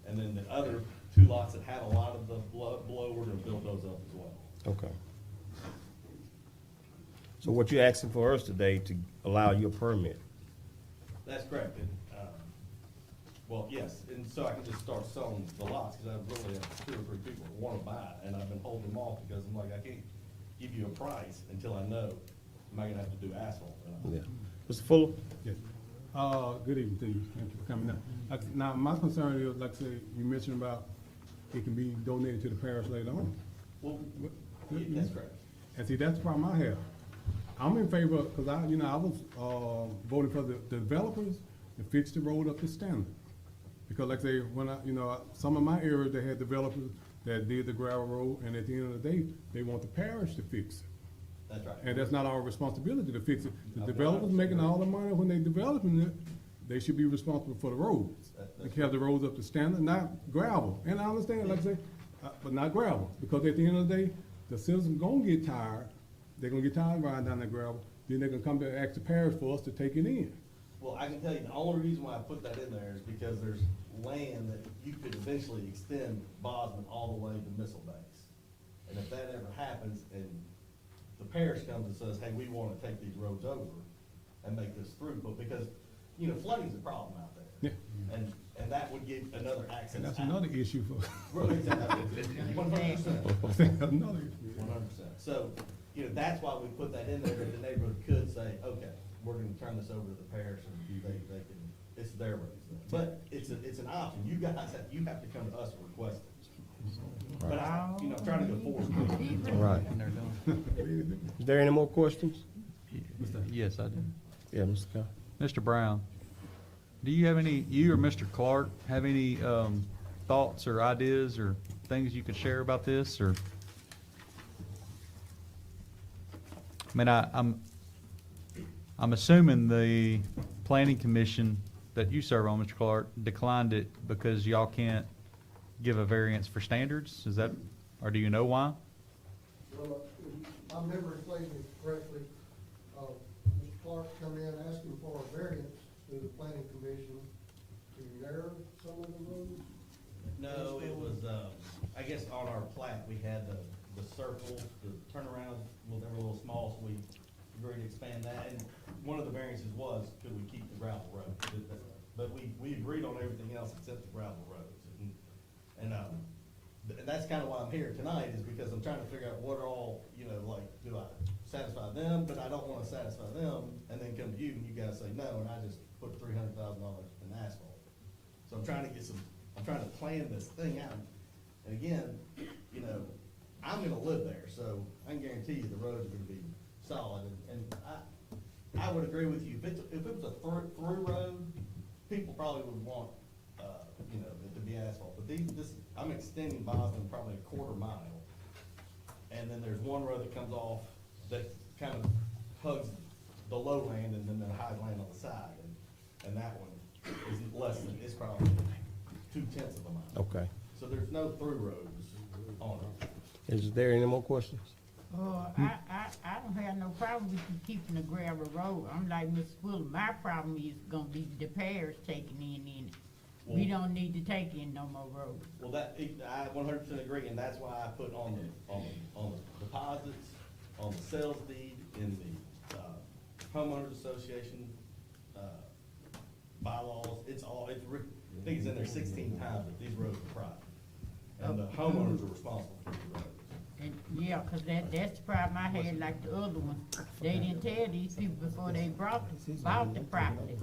Speaker 14: And then the other 2 lots that had a lot of the below, we're gonna build those up as well.
Speaker 2: okay. So what you're asking for us today to allow you a permit?
Speaker 14: That's correct. And, well, yes, and so I can just start selling the lots, because I really have 2 or 3 people who wanna buy it, and I've been holding them off because I'm like, I can't give you a price until I know, am I gonna have to do asphalt or not?
Speaker 2: Yeah. Mr. Fuller?
Speaker 15: Yes. Good evening to you. Thank you for coming up. Now, my concern is, like I said, you mentioned about it can be donated to the parish later on.
Speaker 14: Well, yeah, that's correct.
Speaker 15: And see, that's the problem I have. I'm in favor, because I was voting for the developers to fix the road up to standard. Because like I say, when some of my areas, they had developers that did the gravel road, and at the end of the day, they want the parish to fix it.
Speaker 14: That's right.
Speaker 15: And that's not our responsibility to fix it. The developers making all the money when they developing it, they should be responsible for the roads. They can have the roads up to standard, not gravel. And I understand, like I say, but not gravel. Because at the end of the day, the citizens gonna get tired. They're gonna get tired of riding down that gravel. Then they're gonna come to ask the parish for us to take it in.
Speaker 14: Well, I can tell you, the only reason why I put that in there is because there's land that you could eventually extend Bosman all the way to Missile Banks. And if that ever happens, and the parish comes and says, hey, we wanna take these roads over and make this through, but because, flooding's a problem out there.
Speaker 15: Yeah.
Speaker 14: And that would give another access.
Speaker 15: And that's
Speaker 14: out.
Speaker 15: another issue for.
Speaker 14: Well, exactly. 100%.
Speaker 15: Another issue.
Speaker 14: 100%. So, that's why we put that in there, that the neighborhood could say, okay, we're gonna turn this over to the parish, and they can, it's their roads. But it's an option. You guys have to come to us and request it. But I'm trying to go forward.
Speaker 2: All right. Is there any more questions?
Speaker 13: Yes, I do.
Speaker 2: Yeah, Mr. Cow.
Speaker 13: Mr. Brown, do you have any, you or Mr. Clark, have any thoughts or ideas or things you could share about this, or? I mean, I'm assuming the planning commission that you serve on, Mr. Clark, declined it because y'all can't give a variance for standards? Is that, or do you know why?
Speaker 16: Well, if my memory plays me correctly, Mr. Clark come in asking for a variance through the planning commission to narrow some of the roads.
Speaker 14: No, it was, I guess on our plat, we had the circles, the turnarounds, well, they were a little small, so we agreed to expand that. And one of the variances was, could we keep the gravel road? But we agreed on everything else except the gravel roads. And that's kind of why I'm here tonight, is because I'm trying to figure out what are all, do I satisfy them, but I don't want to satisfy them, and then come to you and you guys say no, and I just put $300,000 in asphalt. So I'm trying to plan this thing out. And again, you know, I'm gonna live there, so I can guarantee you the roads are gonna be solid. And I would agree with you, if it was a through road, people probably would want, you know, it to be asphalt. But I'm extending Boston probably a quarter mile. And then there's one road that comes off that kind of hugs the lowland and then the high land on the side. And that one is less than, it's probably 0.2 of a mile.
Speaker 2: Okay.
Speaker 14: So there's no through roads on it.
Speaker 2: Is there any more questions?
Speaker 8: I don't have no problem with you keeping the gravel road. I'm like Ms. Fuller, my problem is gonna be the parish taking in it. We don't need to take in no more roads.
Speaker 14: Well, I 100% agree, and that's why I put on the deposits, on the sales deed, in the homeowners association bylaws. I think it's in there 16 times that these roads are private, and the homeowners are responsible for the roads.
Speaker 8: And, yeah, 'cause that's the problem I had, like the other one. They didn't tell these people before they bought the property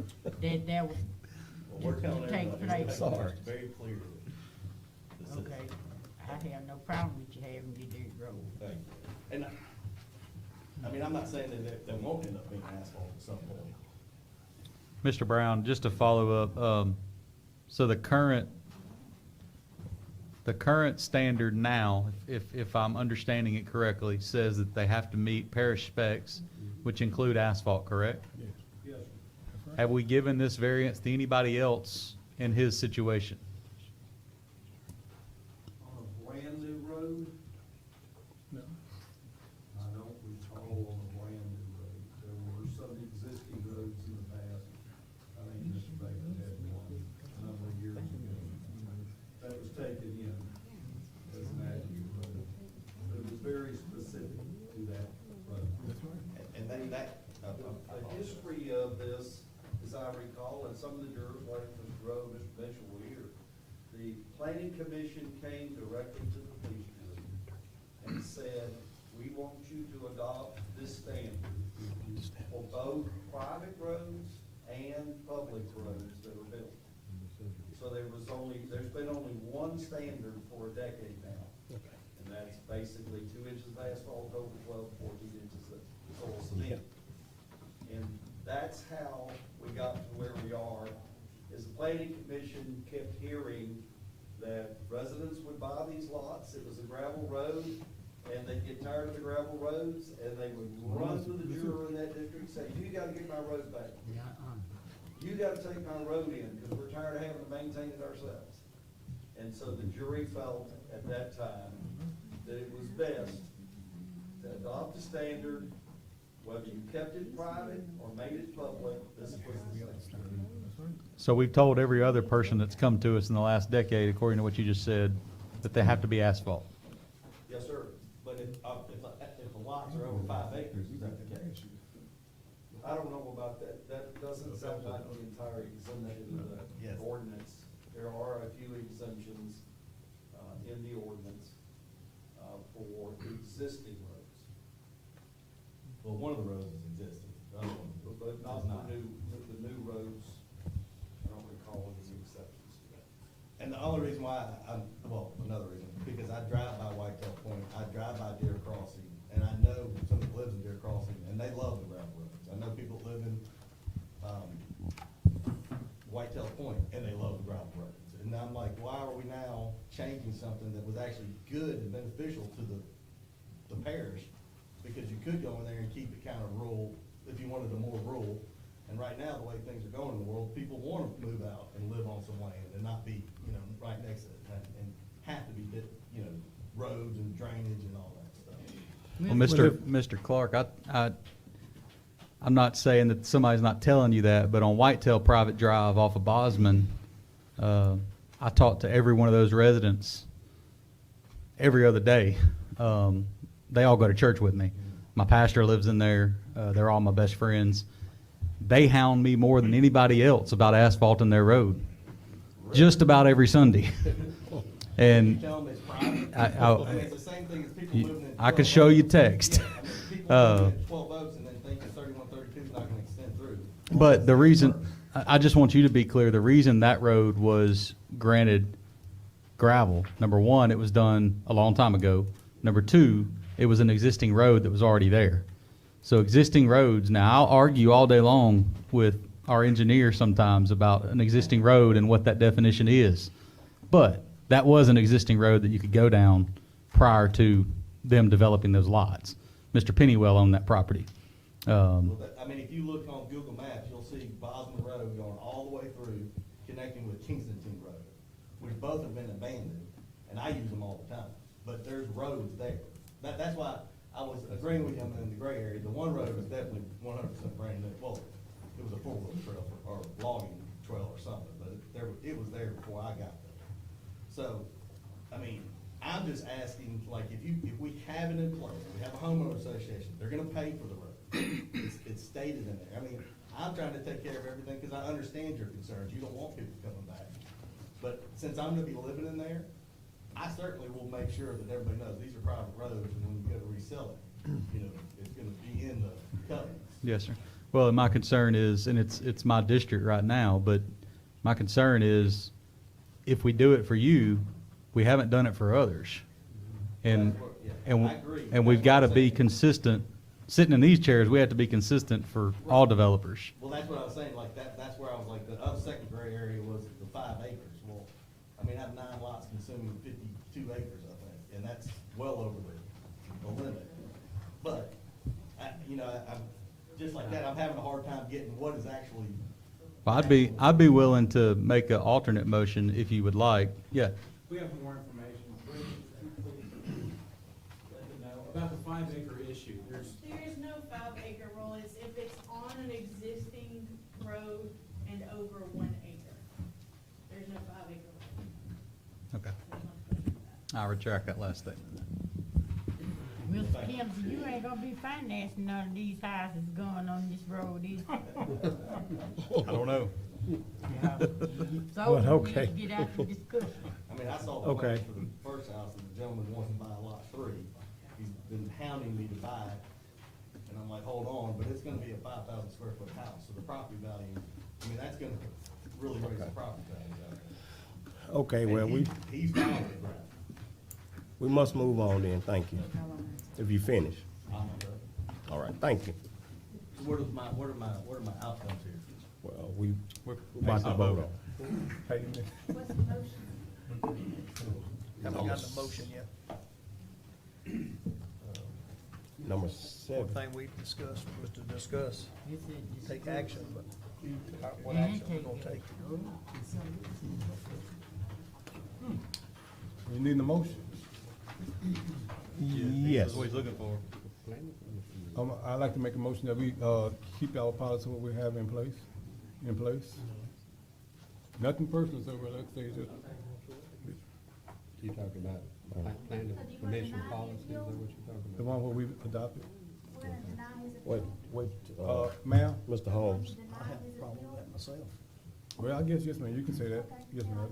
Speaker 8: that was
Speaker 14: Well, we're telling
Speaker 8: to take
Speaker 14: everybody,
Speaker 8: place.
Speaker 14: it's very clear. This is-
Speaker 8: Okay, I have no problem with you having your dirt road.
Speaker 14: Thank you. And I mean, I'm not saying that they won't end up being asphalt at some point.
Speaker 13: Mr. Brown, just to follow up, so the current standard now, if I'm understanding it correctly, says that they have to meet parish specs, which include asphalt, correct?
Speaker 15: Yes.
Speaker 16: Yes, sir.
Speaker 13: Have we given this variance to anybody else in his situation?
Speaker 17: On a brand new road,
Speaker 15: No.
Speaker 17: I don't recall on a brand new road. There were some existing roads in the past. I think Mr. Baker had one a number of years ago. That was taken in as an active road. But it was very specific to that road.
Speaker 15: That's right.
Speaker 14: And
Speaker 17: The history of this, as I recall, and some of the jurors, like Mr. Rowe, Mr. Mitchell were here, the planning commission came directly to the police jury and said, we want you to adopt this standard for both private roads and public roads that are built. So there's been only one standard for a decade now. And that's basically 2 inches of asphalt over 12 to 14 inches of soil cement. And that's how we got to where we are, is the planning commission kept hearing that residents would buy these lots, it was a gravel road, and they'd get tired of the gravel roads, and they would run to the juror in that district and say, you gotta get my road back. You gotta take my road in, because we're tired of having to maintain it ourselves. And so the jury felt at that time that it was best to adopt a standard, whether you kept it private or made it public, this was the standard.
Speaker 13: So we've told every other person that's come to us in the last decade, according to what you just said, that they have to be asphalt.
Speaker 14: Yes, sir, but if the lots are over 5 acres, is that the case? I don't know about that, that doesn't sound like the entire exemption of
Speaker 9: Yes.
Speaker 14: the ordinance. There are a few exemptions, in the ordinance, for existing roads.
Speaker 9: Well, one of the roads is existing, the other one
Speaker 14: But
Speaker 9: is
Speaker 14: not
Speaker 9: not.
Speaker 14: the new roads, I don't recall any exceptions to that.
Speaker 9: And the only reason why another reason, because I drive by Whitetail Point, I drive by Deer Crossing, and I know somebody that lives in Deer Crossing, and they love the gravel roads. I know people that live in, Whitetail Point, and they love the gravel roads. And I'm like, why are we now changing something that was actually good and beneficial to the parish? Because you could go in there and keep it kind of rural, if you wanted a more rural. And right now, the way things are going in the world, people want to move out and live on some land and not be, right next to it, and have to be, roads and drainage and all that stuff.
Speaker 13: Well, Mr. Clark, I'm not saying that somebody's not telling you that, but on Whitetail Private Drive off of Bosman, I talk to every one of those residents every other day. They all go to church with me. My pastor lives in there. They're all my best friends. They hound me more than anybody else about asphalting their road, just about every Sunday. And
Speaker 9: Tell them it's private. It's the same thing as people living in.
Speaker 13: I could show you text.
Speaker 9: Yeah, people living in 12 Oaks and then thinking 3132 is not going to extend through.
Speaker 13: But the reason I just want you to be clear, the reason that road was granted gravel, number one, it was done a long time ago. Number two, it was an existing road that was already there. So existing roads, now I'll argue all day long with our engineer sometimes about an existing road and what that definition is. But that was an existing road that you could go down prior to them developing those lots. Mr. Pennywell owned that property.
Speaker 14: Well, I mean, if you look on Google Maps, you'll see Bosman Road going all the way through, connecting with Kensington Road, which both have been abandoned, and I use them all the time. But there's roads there. That's why I was agreeing with him in the gray area. The one road was definitely 100% brand new. Well, it was a four-wheel trail or logging trail or something, but it was there before I got there. So, I mean, I'm just asking, like, if we have it in place, we have a homeowner association, they're gonna pay for the road. It's stated in there. I mean, I'm trying to take care of everything because I understand your concerns. You don't want people coming back. But since I'm gonna be living in there, I certainly will make sure that everybody knows these are private roads, and when you go to resell it, you know, it's gonna be in the covenants.
Speaker 13: Yes, sir. Well, and my concern is, and it's my district right now, but my concern is if we do it for you, we haven't done it for others. And, and,
Speaker 14: I agree.
Speaker 13: and we've got to be consistent. Sitting in these chairs, we have to be consistent for all developers.
Speaker 14: Well, that's what I was saying, like, that's where I was like, the other second gray area was the 5 acres. Well, I mean, I have 9 lots consuming 52 acres, I think, and that's well over the limit. But, I'm just like that, I'm having a hard time getting what is actually.
Speaker 13: Well, I'd be willing to make an alternate motion if you would like. Yeah.
Speaker 18: We have more information. Let them know about the 5-acre issue.
Speaker 10: There is no 5-acre rule. It's if it's on an existing road and over 1 acre. There's no 5-acre rule.
Speaker 13: Okay. I'll retract that last statement.
Speaker 8: Mr. Kimsey, you ain't gonna be financing none of these houses going on this road either.
Speaker 13: I don't know.
Speaker 8: So
Speaker 15: Well,
Speaker 8: we need
Speaker 15: okay.
Speaker 8: to get out the discussion.
Speaker 14: I mean, I saw the
Speaker 15: Okay.
Speaker 14: plans for the first house, and the gentleman wants to buy lot 3. He's been hounding me to buy it, and I'm like, hold on, but it's gonna be a 5,000 square foot house, so the property value, I mean, that's gonna really raise the property value out there.
Speaker 2: Okay, well,
Speaker 14: And he's fine with it, right?
Speaker 2: we must move on then, thank you. If you finish.
Speaker 14: I'm good.
Speaker 2: All right, thank you.
Speaker 14: So what are my outcomes here?
Speaker 2: Well, we're about to vote on.
Speaker 15: Payment.
Speaker 10: What's the motion?
Speaker 11: Haven't gotten the motion yet.
Speaker 2: Number
Speaker 11: One
Speaker 2: 7.
Speaker 11: thing we discussed was to discuss,
Speaker 8: You said you
Speaker 11: take action, but what action we're gonna take.
Speaker 15: You need a motion?
Speaker 2: Yes.
Speaker 13: That's what he's looking for.
Speaker 15: I'd like to make a motion that we, keep our policy what we have in place. Nothing personal, so let's say just,
Speaker 7: You talking about planning commission policy, is that what you're talking
Speaker 15: the
Speaker 7: about?
Speaker 15: one where we adopted.
Speaker 10: We're gonna deny his
Speaker 2: Wait,
Speaker 15: Ma'am?
Speaker 2: Mr. Holmes.
Speaker 11: I have a problem with that myself.
Speaker 15: Well, I guess, yes, ma'am, you can say that. Yes, ma'am.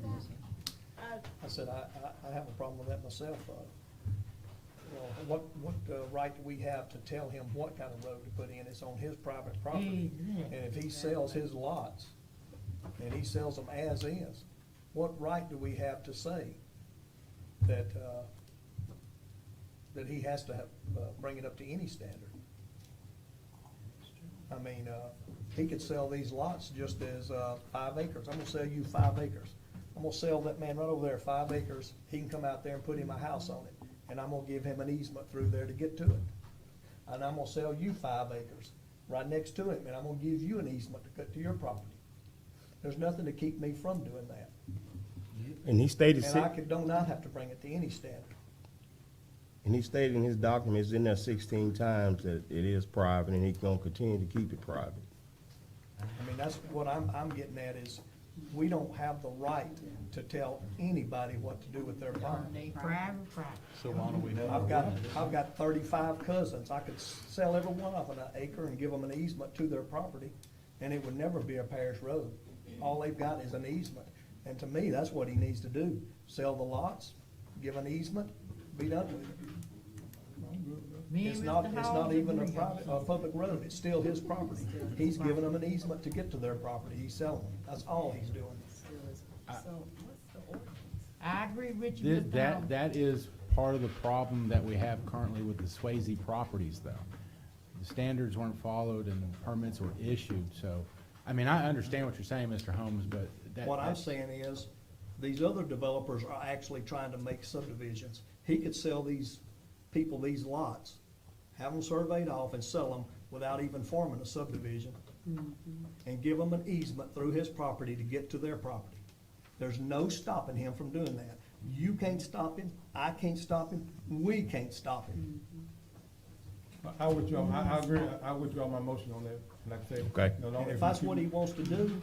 Speaker 11: I said, I have a problem with that myself. What right do we have to tell him what kind of road to put in? It's on his private property.
Speaker 8: Exactly.
Speaker 11: And if he sells his lots, and he sells them as is, what right do we have to say that, that he has to have, bring it up to any standard? I mean, he could sell these lots just as, 5 acres. I'm gonna sell you 5 acres. I'm gonna sell that man right over there 5 acres. He can come out there and put him a house on it, and I'm gonna give him an easement through there to get to it. And I'm gonna sell you 5 acres right next to him, and I'm gonna give you an easement to cut to your property. There's nothing to keep me from doing that.
Speaker 2: And he stated,
Speaker 11: And I do not have to bring it to any standard.
Speaker 2: and he stated in his documents in there 16 times that it is private and he's gonna continue to keep it private.
Speaker 11: I mean, that's what I'm getting at is, we don't have the right to tell anybody what to do with their property.
Speaker 8: They private property.
Speaker 13: So why don't we have?
Speaker 11: I've got 35 cousins. I could sell every one of them an acre and give them an easement to their property, and it would never be a parish road. All they've got is an easement. And to me, that's what he needs to do. Sell the lots, give an easement, be done with it.
Speaker 8: Me and
Speaker 11: It's
Speaker 8: Mr.
Speaker 11: not, it's not
Speaker 8: Holmes
Speaker 11: even a
Speaker 8: agree.
Speaker 11: private, a public road, it's still his property. He's giving them an easement to get to their property, he's selling them, that's all he's doing.
Speaker 8: I agree with you, Mr.
Speaker 12: That,
Speaker 8: Holmes.
Speaker 12: that is part of the problem that we have currently with the Swayze properties, though. The standards weren't followed and permits were issued, so, I mean, I understand what you're saying, Mr. Holmes, but that.
Speaker 11: What I'm
Speaker 12: that's-
Speaker 11: saying is, these other developers are actually trying to make subdivisions. He could sell these people these lots, have them surveyed off and sell them without even forming a subdivision, and give them an easement through his property to get to their property. There's no stopping him from doing that. You can't stop him, I can't stop him, we can't stop him.
Speaker 15: I withdraw, I agree, I withdraw my motion on that, like I say.
Speaker 2: Okay.
Speaker 15: no longer
Speaker 11: And if
Speaker 15: we
Speaker 11: that's
Speaker 15: keep-
Speaker 11: what he wants to do,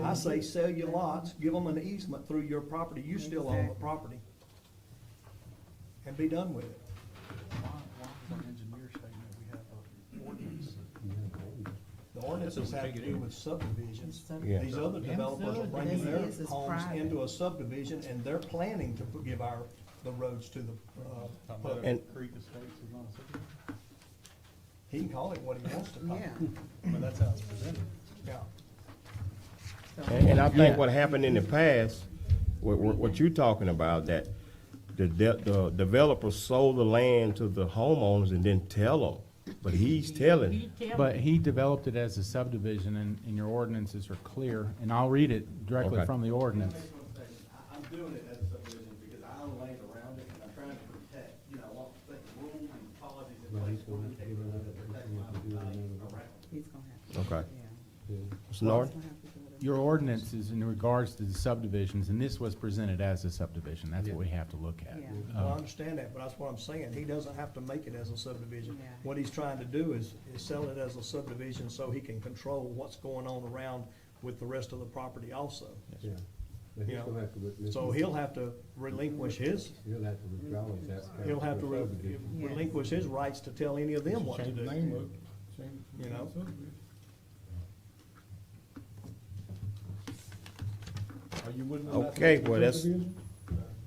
Speaker 11: I say sell your lots, give them an easement through your property, you still own the property. And be done with it.
Speaker 6: Why does our engineer stating that we have an ordinance?
Speaker 11: The ordinances have to do with subdivisions.
Speaker 2: Yeah.
Speaker 11: These other developers are bringing their
Speaker 1: This is
Speaker 11: homes
Speaker 1: private.
Speaker 11: into a subdivision, and they're planning to give the roads to the, public.
Speaker 2: And-
Speaker 6: Creek Estates is not a subdivision?
Speaker 11: He can call it what he wants to call it.
Speaker 1: Yeah.
Speaker 6: But that's how it's presented.
Speaker 11: Yeah.
Speaker 2: And I
Speaker 12: Yeah.
Speaker 2: think what happened in the past, what you're talking about, that the developer sold the land to the homeowners and didn't tell them, but he's telling.
Speaker 8: He tell
Speaker 12: But
Speaker 8: me.
Speaker 12: he developed it as a subdivision, and your ordinances are clear, and I'll read it directly
Speaker 2: Okay.
Speaker 12: from the ordinance.
Speaker 14: I'm doing it as a subdivision because I own land around it, and I'm trying to protect, you know, I want to put the rules and policies in place for the neighborhood to protect my around.
Speaker 1: He's gonna have to.
Speaker 2: Okay.
Speaker 1: Yeah.
Speaker 2: Mr. Norton?
Speaker 1: He's gonna have to do it.
Speaker 12: Your ordinance is in regards to the subdivisions, and this was presented as a subdivision, that's what we have to look at.
Speaker 1: Yeah.
Speaker 11: Well, I understand that, but that's what I'm saying. He doesn't have to make it as a subdivision.
Speaker 1: Yeah.
Speaker 11: What he's trying to do is sell it as a subdivision so he can control what's going on around with the rest of the property also.
Speaker 7: Yeah. But he's
Speaker 11: You know,
Speaker 7: gonna have to.
Speaker 11: So he'll have to relinquish his,
Speaker 7: He'll have to withdraw his application.
Speaker 11: he'll have to
Speaker 7: for subdivision.
Speaker 11: relinquish his rights to tell any of them what to
Speaker 15: Change the
Speaker 11: do.
Speaker 15: name up, change.
Speaker 11: You know?
Speaker 15: Are you willing to not to
Speaker 2: Okay,
Speaker 15: make it a
Speaker 2: well, that's-
Speaker 15: subdivision?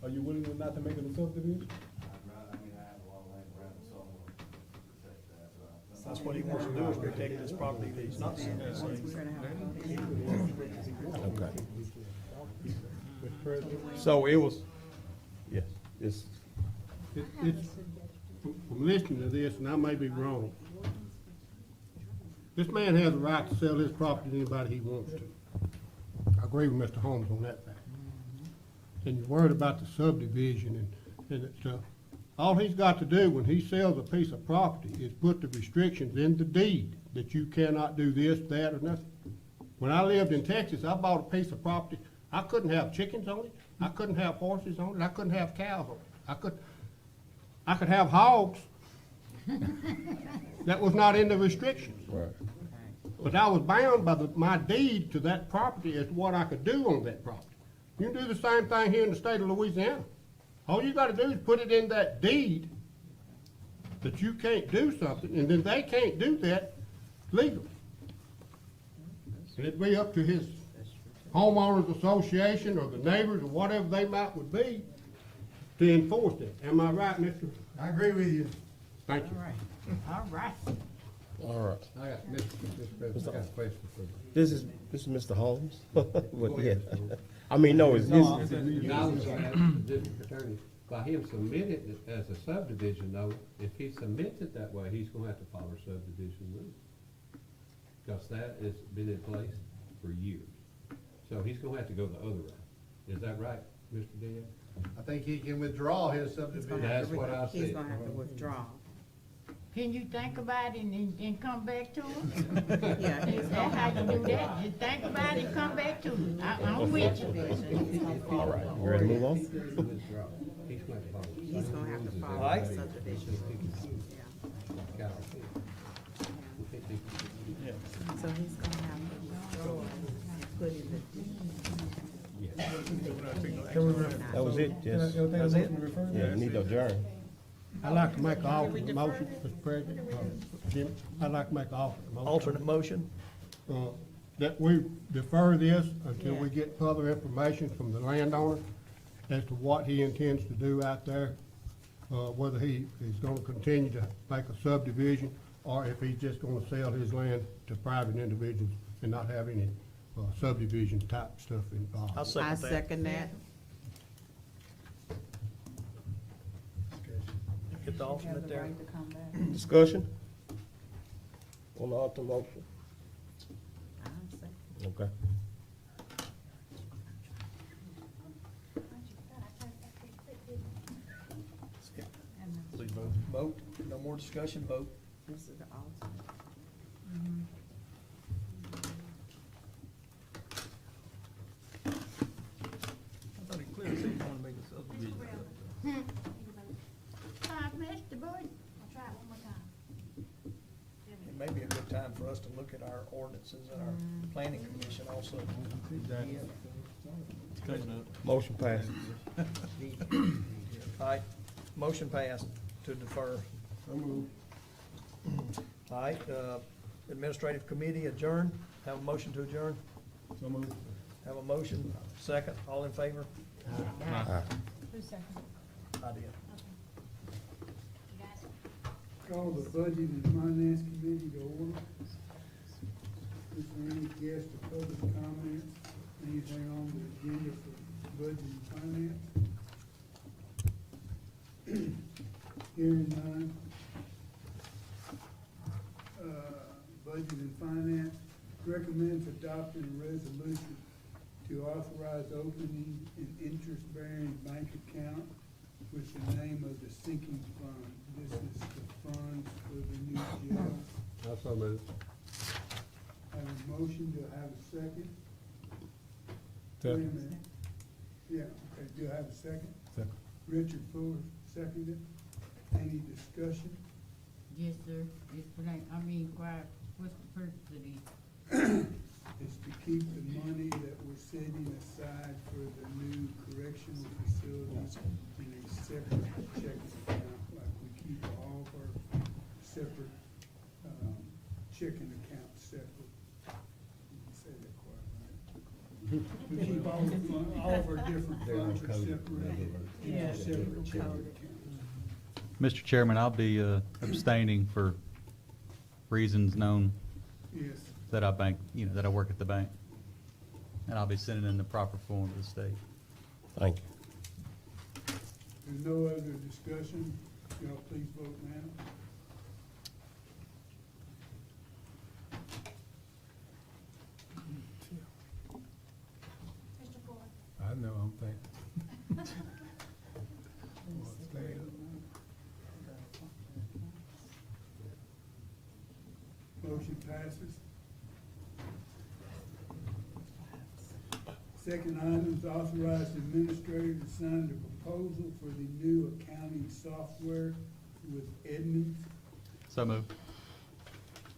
Speaker 15: Are you willing to not to make it a subdivision?
Speaker 14: I mean, I have a lot of land around it, so I'm gonna protect that, but.
Speaker 11: That's what he wants to do, is protect his property that he's not selling.
Speaker 1: We're gonna have to.
Speaker 2: Okay.
Speaker 15: Mr. President?
Speaker 2: So it was, yes, it's,
Speaker 15: It's, from listening to this, and I may be wrong, this man has a right to sell his property to anybody he wants to. I agree with Mr. Holmes on that fact. And you're worried about the subdivision and stuff. All he's got to do when he sells a piece of property is put the restrictions in the deed that you cannot do this, that, or nothing. When I lived in Texas, I bought a piece of property, I couldn't have chickens on it, I couldn't have horses on it, I couldn't have cows on it. I could have hogs. That was not in the restrictions.
Speaker 2: right.
Speaker 15: But I was bound by my deed to that property as to what I could do on that property. You can do the same thing here in the state of Louisiana. All you gotta do is put it in that deed that you can't do something, and then they can't do that legally. And it'd be up to his homeowners association or the neighbors or whatever they might would be to enforce it. Am I right, Mr.? I agree with you. Thank you.
Speaker 8: All right, all right.
Speaker 2: All right.
Speaker 7: I got, Mr. President, I got a question for you.
Speaker 2: This is Mr. Holmes? Well, yeah. I mean, no, it's,
Speaker 7: No, I was gonna ask the district attorney, by him submitting it as a subdivision though, if he submits it that way, he's gonna have to follow subdivision rules. Because that has been in place for years. So he's gonna have to go the other route. Is that right, Mr. Diaz?
Speaker 16: I think he can withdraw his
Speaker 1: He's gonna
Speaker 16: subdivision.
Speaker 1: have
Speaker 7: That's
Speaker 1: to
Speaker 7: what I
Speaker 1: He's
Speaker 7: said.
Speaker 1: gonna have to withdraw.
Speaker 8: Can you think about it and come back to it?
Speaker 1: Yeah, he's
Speaker 8: Is
Speaker 1: gonna
Speaker 8: that how
Speaker 1: have
Speaker 8: you
Speaker 1: to
Speaker 8: do that? Just think about it and come back to it. I'm with you.
Speaker 2: all right, you ready to move on?
Speaker 7: He's gonna withdraw. He's gonna have to follow.
Speaker 1: He's gonna have to follow
Speaker 11: Right.
Speaker 1: the subdivision. Yeah. So he's gonna have to put in the deed.
Speaker 2: That was it, just,
Speaker 11: That's it?
Speaker 2: yeah, you need to adjourn.
Speaker 15: I'd like to make an alternate motion, Mr. President. Jim, I'd like to make an alternate motion.
Speaker 11: Alternate motion?
Speaker 15: That we defer this until we get further information from the landowner as to what he intends to do out there
Speaker 16: whether he is gonna continue to make a subdivision, or if he's just gonna sell his land to private individuals and not have any subdivision type stuff involved.
Speaker 11: I'll second
Speaker 1: I
Speaker 11: that.
Speaker 1: second that.
Speaker 11: Get the
Speaker 1: Have
Speaker 11: alternate
Speaker 1: the
Speaker 11: there.
Speaker 1: right to come back.
Speaker 2: Discussion? On the alter motion?
Speaker 1: I second.
Speaker 2: Okay.
Speaker 11: Please vote. Vote, no more discussion, vote.
Speaker 1: This is the alternate.
Speaker 11: I thought he clearly said he wanted to make a subdivision.
Speaker 8: Mr. Boyd?
Speaker 10: I'll try it one more time.
Speaker 11: It may be a good time for us to look at our ordinances and our planning commission also.
Speaker 6: It's coming up.
Speaker 2: Motion passes.
Speaker 11: All right, motion passed to defer. All right, administrative committee adjourned. Have a motion to adjourn.
Speaker 15: So moved.
Speaker 11: Have a motion, second, all in favor?
Speaker 2: Aye.
Speaker 8: Who's second?
Speaker 11: I did.
Speaker 4: Call the Budget and Finance Committee to order. Is there any guest or public comments, anything on the agenda for Budget and Finance? Hearing none. Budget and Finance recommends adopting a resolution to authorize opening an interest-bearing bank account with the name of the sinking fund. This is the funds for the new jail.
Speaker 15: Also moved.
Speaker 4: Have a motion, do I have a second? Wait a
Speaker 15: Second.
Speaker 4: minute. Yeah, okay, do I have a second?
Speaker 15: Second.
Speaker 4: Richard Fuller seconded. Any discussion?
Speaker 8: Yes, sir. It's blank, what's the purpose of these?
Speaker 4: Is to keep the money that we're setting aside for the new correctional facilities in a separate checking account, like we keep all of our separate, checking accounts separate. Didn't say that quite right. We keep all of our different funds are separated into separate checking accounts.
Speaker 13: Mr. Chairman, I'll be abstaining for reasons known
Speaker 4: Yes.
Speaker 13: that I bank, that I work at the bank. And I'll be sending in the proper form to the state.
Speaker 2: Thank you.
Speaker 4: There's no other discussion. Y'all please vote now.
Speaker 10: Mr. Fuller?
Speaker 15: I know, I'm thinking.
Speaker 4: Motion passes. Second item is authorize the administrator to sign the proposal for the new accounting software with Edmunds.
Speaker 13: So moved.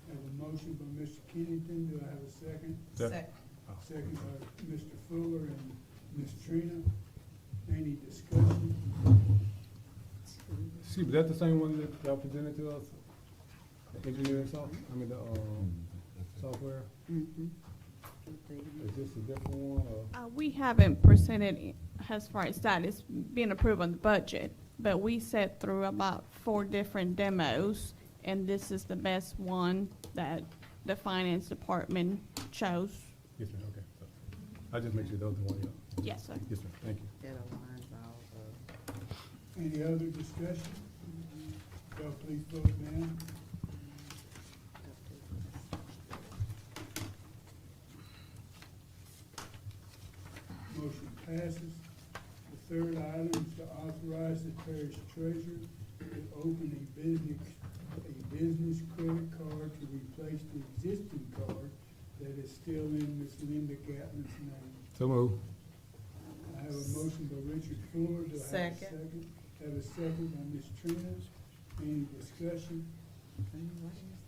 Speaker 4: Have a motion by Mr. Kennington. Do I have a second?
Speaker 2: Second.
Speaker 4: Second by Mr. Fuller and Ms. Trina. Any discussion?
Speaker 15: See, but that's the same one that y'all presented to us? The engineering software? Is this a different one, or?
Speaker 19: We haven't presented as far as that. It's been approved on the budget, but we sat through about 4 different demos, and this is the best one that the finance department chose.
Speaker 15: Yes, sir, okay. So, I just make sure those are the one, yeah.
Speaker 19: Yes, sir.
Speaker 15: Yes, sir, thank you.
Speaker 1: That aligns all of.
Speaker 4: Any other discussion? Y'all please vote now. Motion passes. The third item is to authorize the parish treasurer to open a business credit card to replace the existing card that is still in Miss Linda Gatlin's name.
Speaker 15: So move.
Speaker 4: I have a motion by Richard Fuller. Do I have a
Speaker 1: Second.
Speaker 4: second? Have a second by Ms. Trina. Any discussion?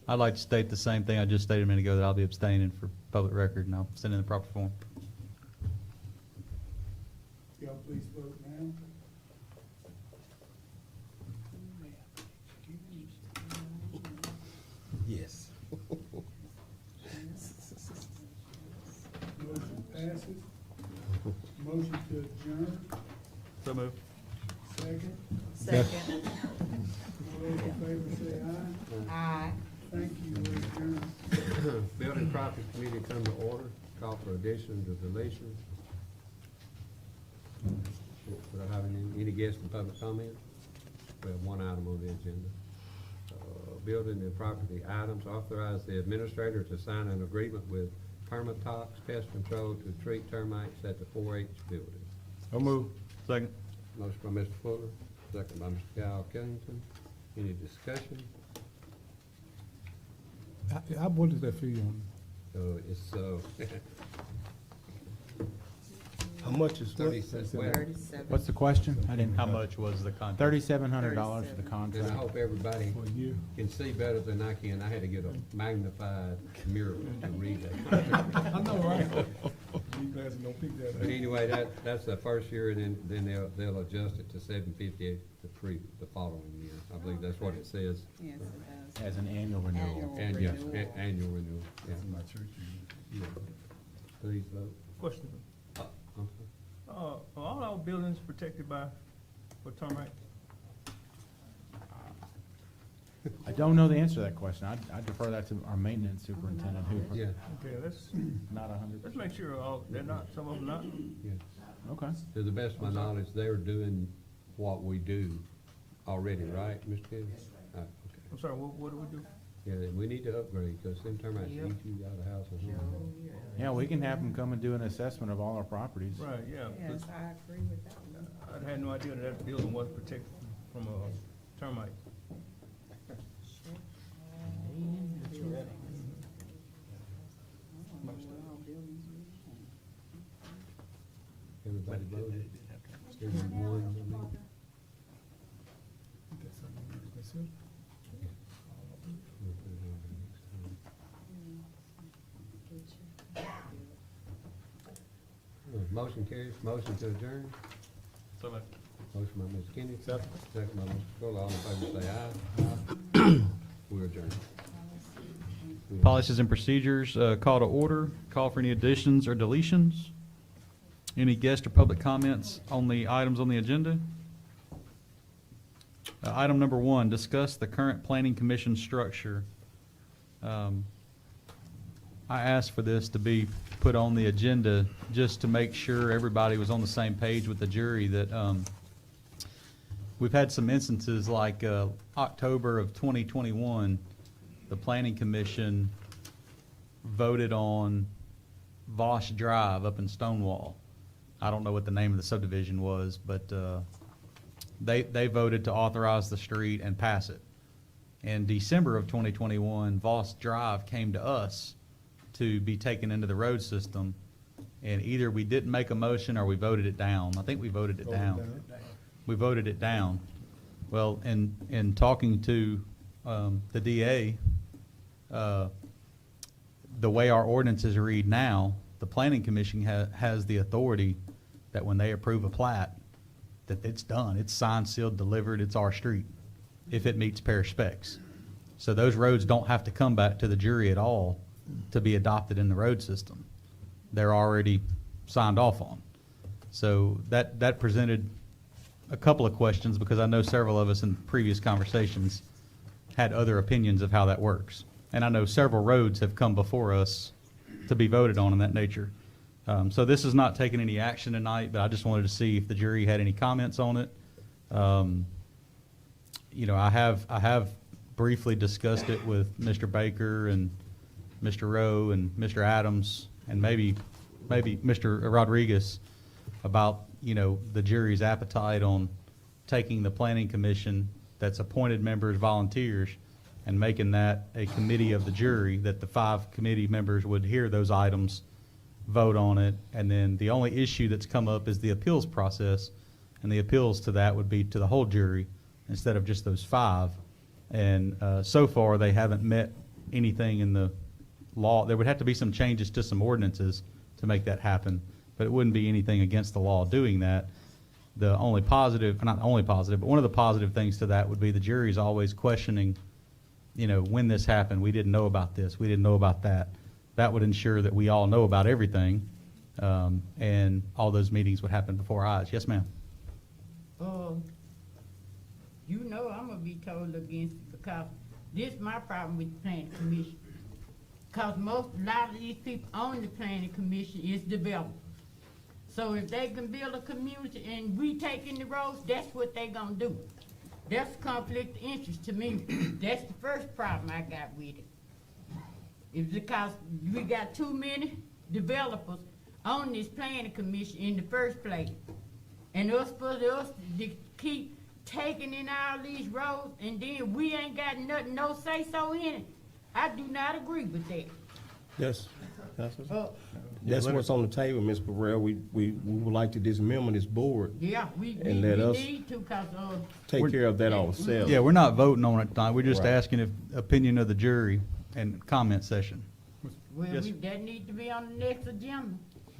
Speaker 13: I'd like to state the same thing I just stated a minute ago, that I'll be abstaining for public record, and I'll send in the proper form.
Speaker 4: Y'all please vote now.
Speaker 2: Yes.
Speaker 4: Motion passes. Motion to adjourn.
Speaker 13: So moved.
Speaker 4: Second.
Speaker 1: Second.
Speaker 15: All those in favor say aye.
Speaker 1: Aye.
Speaker 15: Thank you, we're adjourned.
Speaker 7: Building Property Committee come to order, call for additions or deletions. Would I have any guests in public comment? We have one item on the agenda. Building and property items, authorize the administrator to sign an agreement with Permatox Pest Control to treat termites at the 4-H building.
Speaker 13: So move. Second.
Speaker 7: Motion by Mr. Fuller, second by Mr. Kyle Killington. Any discussion?
Speaker 15: What is that fee on?
Speaker 7: So it's,
Speaker 2: How much is what?
Speaker 16: 37.
Speaker 12: What's the question? I didn't.
Speaker 13: How much was the contract?
Speaker 12: $3,700 for the
Speaker 7: and I
Speaker 12: contract.
Speaker 7: hope everybody
Speaker 15: For a year?
Speaker 7: can see better than I can. I had to get a magnified mirror to read that.
Speaker 15: I know, right? These glasses don't pick that
Speaker 7: But
Speaker 15: up.
Speaker 7: anyway, that's the first year, and then they'll adjust it to $758 the following year. I believe that's what it says.
Speaker 1: Yes, it does.
Speaker 12: As an annual renewal.
Speaker 7: And yes, annual renewal, yeah.
Speaker 15: My church.
Speaker 7: Please vote.
Speaker 11: Question,
Speaker 7: Okay.
Speaker 11: are all our buildings protected for termite?
Speaker 12: I don't know the answer to that question. I defer that to our maintenance superintendent who,
Speaker 7: Yeah,
Speaker 11: Okay, let's
Speaker 12: not 100%.
Speaker 11: make sure they're not, some of them not.
Speaker 7: yeah.
Speaker 12: Okay.
Speaker 7: To the best of my knowledge, they're doing what we do already, right, Mr. Kelly? Okay.
Speaker 11: I'm sorry, what do we do?
Speaker 7: Yeah, we need to upgrade, because them termites eat
Speaker 11: Yep.
Speaker 7: you out of the house and home.
Speaker 12: Yeah, we can have them come and do an assessment of all our properties.
Speaker 11: Right, yeah.
Speaker 1: Yes, I agree with that one.
Speaker 11: I had no idea that building was protected from termite.
Speaker 7: Everybody voted. Everyone, I mean.
Speaker 15: That's something you consider.
Speaker 7: We'll put it on the next time. Motion carries, motion to adjourn.
Speaker 11: So much.
Speaker 7: Motion by Ms. Kenny. Second by Mr. Fuller. All in favor say aye. We're adjourned.
Speaker 13: Policies and procedures, call to order, call for any additions or deletions. Any guest or public comments on the items on the agenda? Item number 1, discuss the current planning commission structure. I asked for this to be put on the agenda just to make sure everybody was on the same page with the jury that, we've had some instances like, October of 2021, the planning commission voted on Voss Drive up in Stonewall. I don't know what the name of the subdivision was, but they voted to authorize the street and pass it. In December of 2021, Voss Drive came to us to be taken into the road system, and either we didn't make a motion or we voted it down. I think we voted it down. We voted it down. Well, in talking to the DA, the way our ordinances read now, the planning commission has the authority that when they approve a plat, that it's done, it's signed, sealed, delivered, it's our street, if it meets parish specs. So those roads don't have to come back to the jury at all to be adopted in the road system. They're already signed off on. So that presented a couple of questions, because I know several of us in previous conversations had other opinions of how that works. And I know several roads have come before us to be voted on in that nature. So this is not taking any action tonight, but I just wanted to see if the jury had any comments on it. You know, I have briefly discussed it with Mr. Baker and Mr. Rowe and Mr. Adams and maybe Mr. Rodriguez about, you know, the jury's appetite on taking the planning commission that's appointed members, volunteers, and making that a committee of the jury, that the 5 committee members would hear those items, vote on it, and then the only issue that's come up is the appeals process, and the appeals to that would be to the whole jury instead of just those 5. And so far, they haven't met anything in the law. There would have to be some changes to some ordinances to make that happen, but it wouldn't be anything against the law doing that. The only positive, not only positive, but one of the positive things to that would be the jury's always questioning, you know, when this happened, we didn't know about this, we didn't know about that. That would ensure that we all know about everything, and all those meetings would happen before our eyes. Yes, ma'am.
Speaker 8: you know I'm gonna be told against it, because this is my problem with the planning commission. Cause a lot of these people on the planning commission is developers. So if they can build a community and we taking the roads, that's what they gonna do. That's conflict of interest to me. That's the first problem I got with it. It's because we got too many developers on this planning commission in the first place. And us for us to keep taking in all these roads, and then we ain't got nothing, no say-so in it. I do not agree with that.
Speaker 2: Yes, that's what's on the table, Ms. Burrell. We would like to dismember this board.
Speaker 8: Yeah, we
Speaker 2: And let us
Speaker 8: need to, cause,
Speaker 2: take care of that ourselves.
Speaker 13: Yeah, we're not voting on it tonight. We're just
Speaker 2: Right.
Speaker 13: asking if opinion of the jury and comment session.
Speaker 8: well,
Speaker 13: Yes.
Speaker 8: that need to be on the next agenda.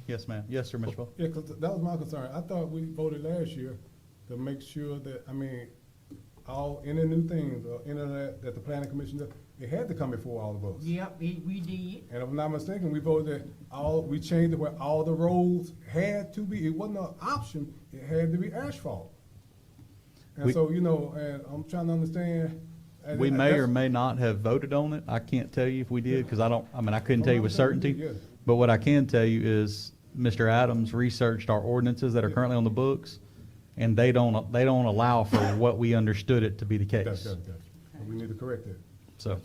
Speaker 13: Yes, ma'am. Yes, sir, Mr. Pope.
Speaker 15: Yeah, because that was my concern. I thought we voted last year to make sure that, any new things or any of that the planning commission does, it had to come before all of us.
Speaker 8: Yep, we did.
Speaker 15: And if I'm not mistaken, we voted that we changed it where all the roads had to be, it wasn't an option, it had to be asphalt. And
Speaker 13: We-
Speaker 15: so, and I'm trying to understand. and
Speaker 13: We may or
Speaker 15: that's-
Speaker 13: may not have voted on it. I can't tell you if we did, because I couldn't tell you with certainty.
Speaker 15: Yeah.
Speaker 13: But what I can tell you is Mr. Adams researched our ordinances that are currently on the books, and they don't allow for what we understood it to be the case.
Speaker 15: Gotcha. We need to correct that.
Speaker 13: So,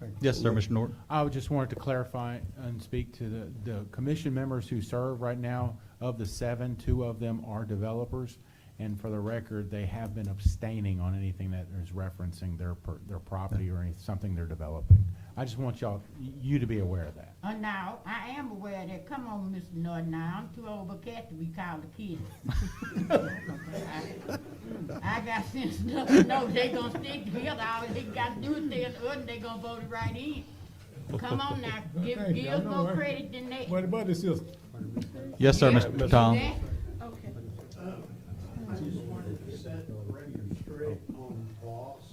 Speaker 15: Thank you.
Speaker 13: yes, sir, Mr. Norton.
Speaker 12: I would just wanted to clarify and speak to the commission members who serve right now. Of the 7, 2 of them are developers. And for the record, they have been abstaining on anything that is referencing their property or something they're developing. I just want you to be aware of that.
Speaker 8: Now, I am aware of that. Come on, Mr. Norton, now, I'm too old a cat to be called a kid. I got sense enough to know they gonna stick together. All they got to do is tell the other, they gonna vote it right in. Come on now, give
Speaker 15: Thank you. I
Speaker 8: us
Speaker 15: know,
Speaker 8: more
Speaker 15: right?
Speaker 8: credit than that.
Speaker 15: What about the system?
Speaker 13: Yes, sir,
Speaker 8: Yeah.
Speaker 13: Mr. Tom.
Speaker 8: That-
Speaker 1: Okay.
Speaker 20: I just wanted to set the record straight on Voss.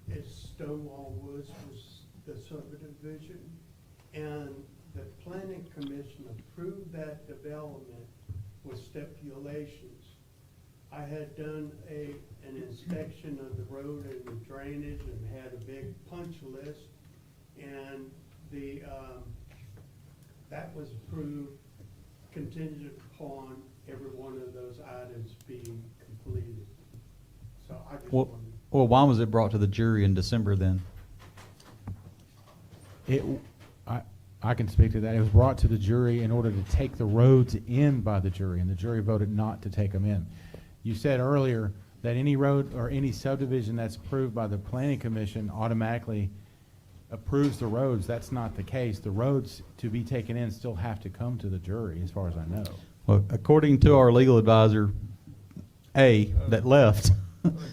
Speaker 20: It's Stonewall Woods was the subdivision, and the planning commission approved that development with stipulations. I had done an inspection of the road and the drainage and had a big punch list, and that was approved contingent upon every one of those items being completed. So I just wanted.
Speaker 13: Well, why was it brought to the jury in December then?
Speaker 12: I can speak to that. It was brought to the jury in order to take the roads in by the jury, and the jury voted not to take them in. You said earlier that any road or any subdivision that's approved by the planning commission automatically approves the roads. That's not the case. The roads to be taken in still have to come to the jury, as far as I know.
Speaker 13: Well, according to our legal advisor, that left,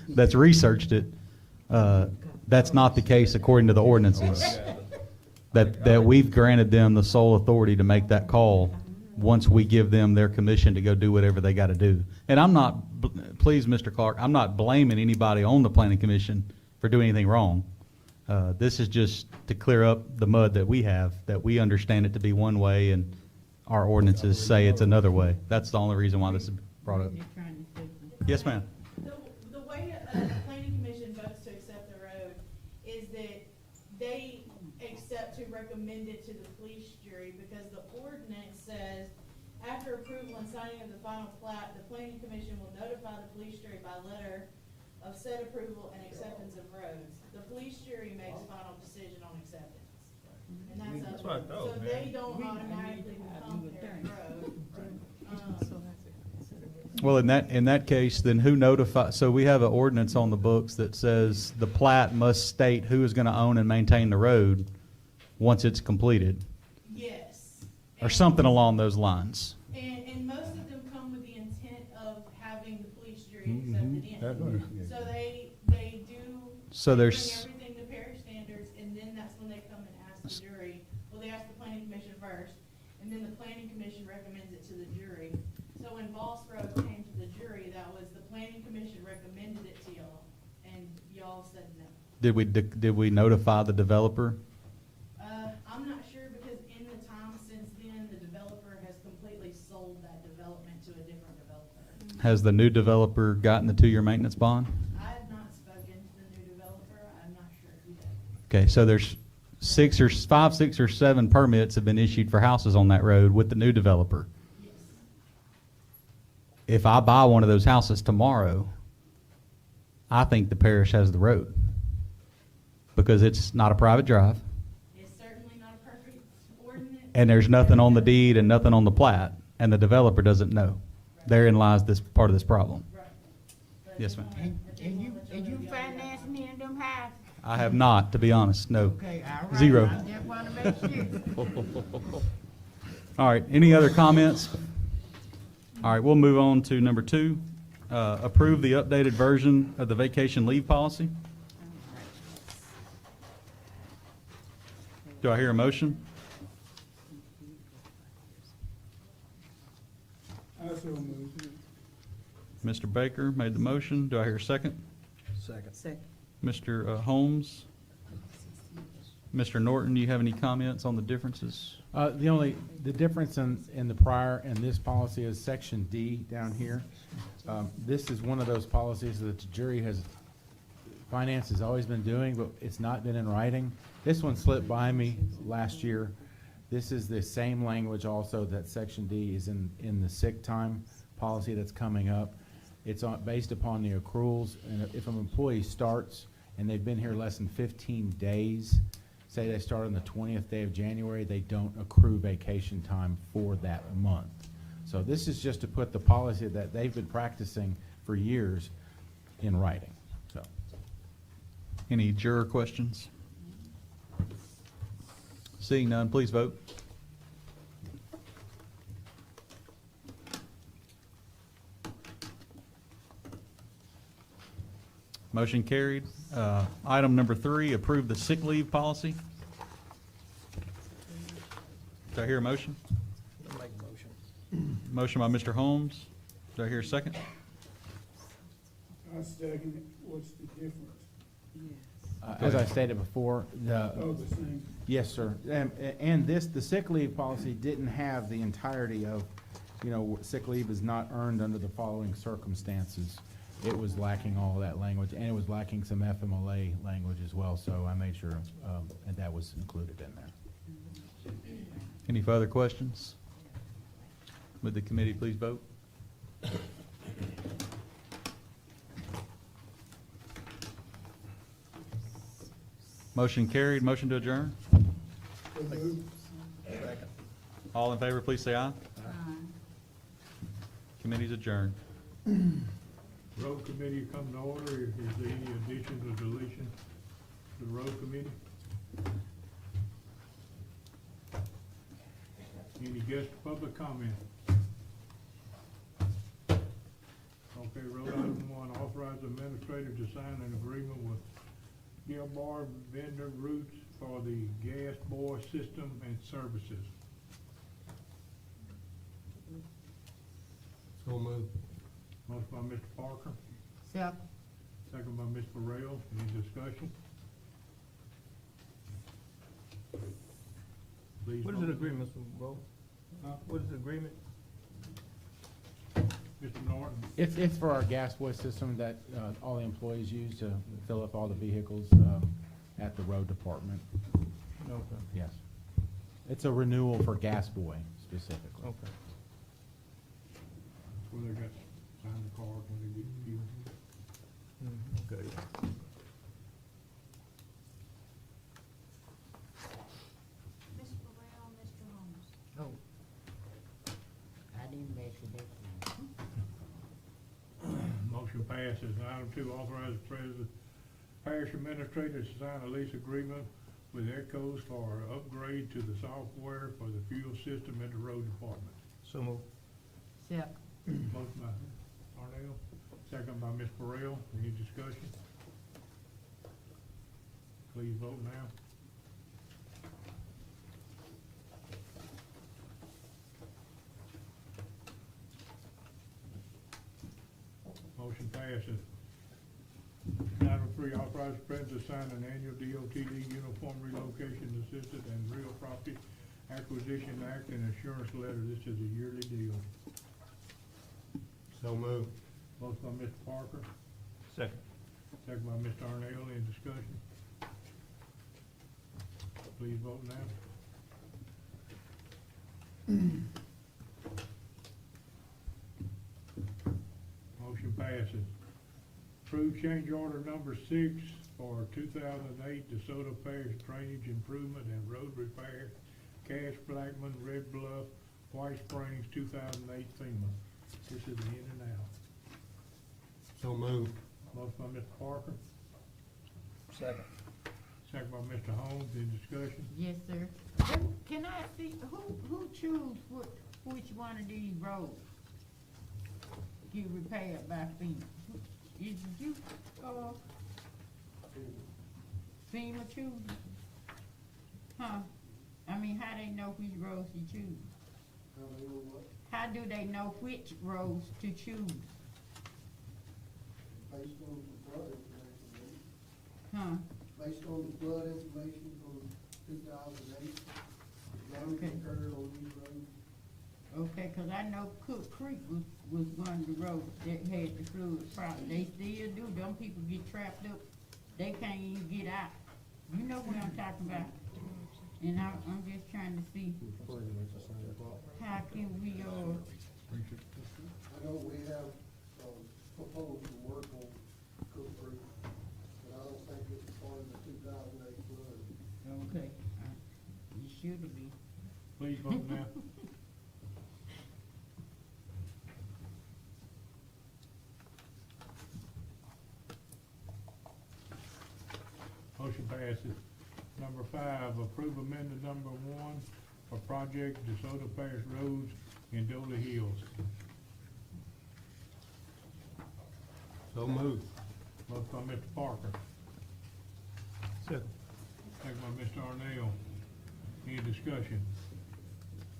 Speaker 13: that's researched it, that's not the case according to the ordinances. That we've granted them the sole authority to make that call once we give them their commission to go do whatever they gotta do. And I'm not, please, Mr. Clark, I'm not blaming anybody on the planning commission for doing anything wrong. This is just to clear up the mud that we have, that we understand it to be one way and our ordinances say it's another way. That's the only reason why this is brought up.
Speaker 8: They're trying to say something.
Speaker 13: Yes, ma'am.
Speaker 10: The way the planning commission votes to accept the road is that they accept to recommend it to the police jury, because the ordinance says, after approval and signing of the final plat, the planning commission will notify the police jury by letter of said approval and acceptance of roads. The police jury makes final decision on acceptance. And that's
Speaker 11: what I
Speaker 10: up,
Speaker 11: thought,
Speaker 10: so
Speaker 11: man.
Speaker 10: they don't automatically become their road.
Speaker 13: Well, in that case, then who notify, so we have an ordinance on the books that says the plat must state who is gonna own and maintain the road once it's completed,
Speaker 10: Yes.
Speaker 13: or something along those lines.
Speaker 10: And most of them come with the intent of having the police jury accept it
Speaker 15: That's
Speaker 10: in.
Speaker 15: right.
Speaker 10: So they do.
Speaker 13: So
Speaker 10: they
Speaker 13: there's-
Speaker 10: bring everything to parish standards, and then that's when they come and ask the jury. Well, they ask the planning commission first, and then the planning commission recommends it to the jury. So when Voss Road came to the jury, that was the planning commission recommended it to y'all, and y'all said no.
Speaker 13: Did we notify the developer?
Speaker 10: I'm not sure, because in the time since then, the developer has completely sold that development to a different developer.
Speaker 13: Has the new developer gotten the 2-year maintenance bond?
Speaker 10: I have not spoken
Speaker 13: Okay, so there's five, six, or seven permits have been issued for houses on that road with the new developer. If I buy one of those houses tomorrow, I think the parish has the road because it's not a private drive.
Speaker 10: It's certainly not a perfect ordinance.
Speaker 13: And there's nothing on the deed and nothing on the plat, and the developer doesn't know. Therein lies this part of this problem. Yes, ma'am.
Speaker 8: And you financing any of them houses?
Speaker 13: I have not, to be honest, no.
Speaker 8: Okay, all right.
Speaker 13: Zero.
Speaker 8: I just wanna make sure.
Speaker 13: All right, any other comments? All right, we'll move on to number 2. Approve the updated version of the vacation leave policy. Do I hear a motion? Mr. Baker made the motion. Do I hear a second?
Speaker 11: Second.
Speaker 13: Mr. Holmes? Mr. Norton, do you have any comments on the differences?
Speaker 12: The difference in the prior and this policy is section D down here. This is one of those policies that the jury finance has always been doing, but it's not been in writing. This one slipped by me last year. This is the same language also that section D is in the sick time policy that's coming up. It's based upon the accruals, and if an employee starts and they've been here less than 15 days, say they start on the 20th day of January, they don't accrue vacation time for that month. So this is just to put the policy that they've been practicing for years in writing. So,
Speaker 13: Any juror questions? Seeing none, please vote. Motion carried. Item number 3, approve the sick leave policy. Do I hear a motion?
Speaker 11: I'll make a motion.
Speaker 13: Motion by Mr. Holmes. Do I hear a second?
Speaker 15: I second it. What's the difference?
Speaker 12: as I stated before,
Speaker 15: Oh, the same.
Speaker 12: yes, sir. And the sick leave policy didn't have the entirety of, sick leave is not earned under the following circumstances. It was lacking all of that language, and it was lacking some FMLA language as well, so I made sure that was included in there.
Speaker 13: Any further questions? Would the committee please vote? Motion carried. Motion to adjourn. All in favor, please say aye. Committee's adjourned.
Speaker 15: Road committee come to order. Is there any additions or deletions to the road committee? Any guest public comment? Okay, road item 1, authorize the administrator to sign an agreement with Gilbar Vendor Routes for the gas bore system and services.
Speaker 4: So moved.
Speaker 15: Motion by Mr. Parker,
Speaker 8: Second.
Speaker 15: second by Ms. Burrell. Any discussion? Please
Speaker 11: What is
Speaker 15: vote.
Speaker 11: an agreement, Mr. Bo? What is the agreement?
Speaker 15: Mr. Norton?
Speaker 12: It's for our gas boy system that all the employees use to fill up all the vehicles at the road department.
Speaker 11: Okay.
Speaker 12: Yes. It's a renewal for gas boy specifically.
Speaker 11: Okay.
Speaker 15: Where they got to sign the card when they get fuel.
Speaker 11: Okay.
Speaker 8: Mr. Burrell, Mr. Holmes.
Speaker 11: Oh.
Speaker 8: I didn't mention that.
Speaker 15: Motion passes. Item 2, authorize the president, parish administrator to sign a lease agreement with Echoes for upgrade to the software for the fuel system at the road department.
Speaker 11: So moved.
Speaker 8: Second.
Speaker 15: Motion by Arnell, second by Ms. Burrell. Any discussion? Please vote now. Motion passes. Item 3, authorize the president to sign an annual DOTD uniform relocation assisted and real property acquisition act and assurance letter. This is a yearly deal.
Speaker 4: So moved.
Speaker 15: Motion by Mr. Parker,
Speaker 11: Second.
Speaker 15: second by Mr. Arnell. Any discussion? Please vote now. Motion passes. Approve change order number 6 for 2008 DeSoto Parish drainage improvement and road repair, Cash Blackman, Red Bluff, White Springs, 2008 FEMA. This is the in and out.
Speaker 7: So moved.
Speaker 15: Motion by Mr. Parker,
Speaker 11: Second.
Speaker 15: second by Mr. Holmes. Any discussion?
Speaker 8: Yes, sir. Can I see, who choose which one of these roads get repaired by FEMA? Is it you, FEMA choose? Huh? I mean, how they know which roads to choose? How do they know which roads to choose?
Speaker 16: Based on the flood information,
Speaker 8: Huh?
Speaker 16: based on the flood information from 2008, damage
Speaker 8: Okay.
Speaker 16: occurred on these roads.
Speaker 8: Okay, 'cause I know Cook Creek was one of the roads that had the flood problem. They still do. Them people get trapped up. They can't even get out. You know what I'm talking about. And I'm just trying to see how can we,
Speaker 16: I know we have, proposed to work on Cook Creek, but I don't think it's part of the 2008 flood.
Speaker 8: okay, you should be.
Speaker 15: Please vote now. Motion passes. Number 5, approve amendment number 1 for project DeSoto Parish Roads in Dolly Hills.
Speaker 7: So moved.
Speaker 15: Motion by Mr. Parker,
Speaker 11: Second.
Speaker 15: second by Mr. Arnell. Any discussion?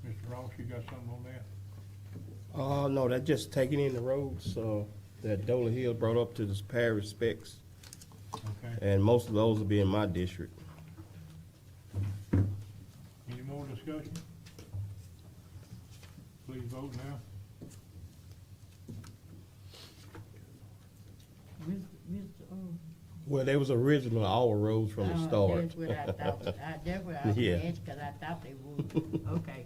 Speaker 15: Mr. Ross, you got something on that?
Speaker 2: No, that's just taking in the roads, that Dollar Hill brought up to the parish specs,
Speaker 15: Okay.
Speaker 2: and most of those will be in my district.
Speaker 15: Any more discussion? Please vote now.
Speaker 2: Well, they was original all roads from the start.
Speaker 8: That's what I thought. That's what I was
Speaker 2: Yeah.
Speaker 8: asking, 'cause I thought they would. Okay.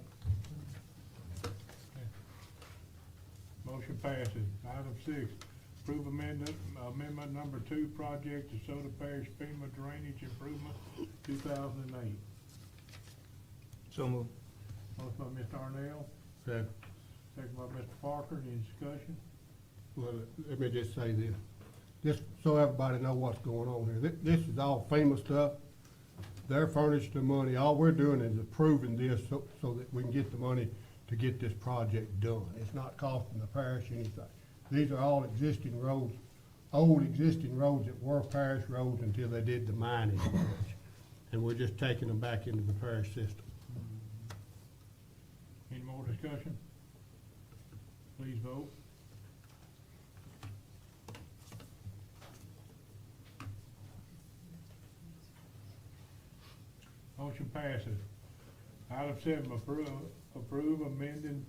Speaker 15: Motion passes. Item 6, approve amendment number 2, project DeSoto Parish FEMA drainage improvement, 2008.
Speaker 11: So moved.
Speaker 15: Motion by Mr. Arnell,
Speaker 7: Second.
Speaker 15: second by Mr. Parker. Any discussion?
Speaker 7: Well, let me just say this, just so everybody know what's going on here. This is all FEMA stuff. They're furnishing the money. All we're doing is approving this so that we can get the money to get this project done. It's not costing the parish anything. These are all existing roads, old existing roads that were parish roads until they did the mining. And we're just taking them back into the parish system.
Speaker 15: Any more discussion? Please vote. Motion passes. Item 7, approve amendment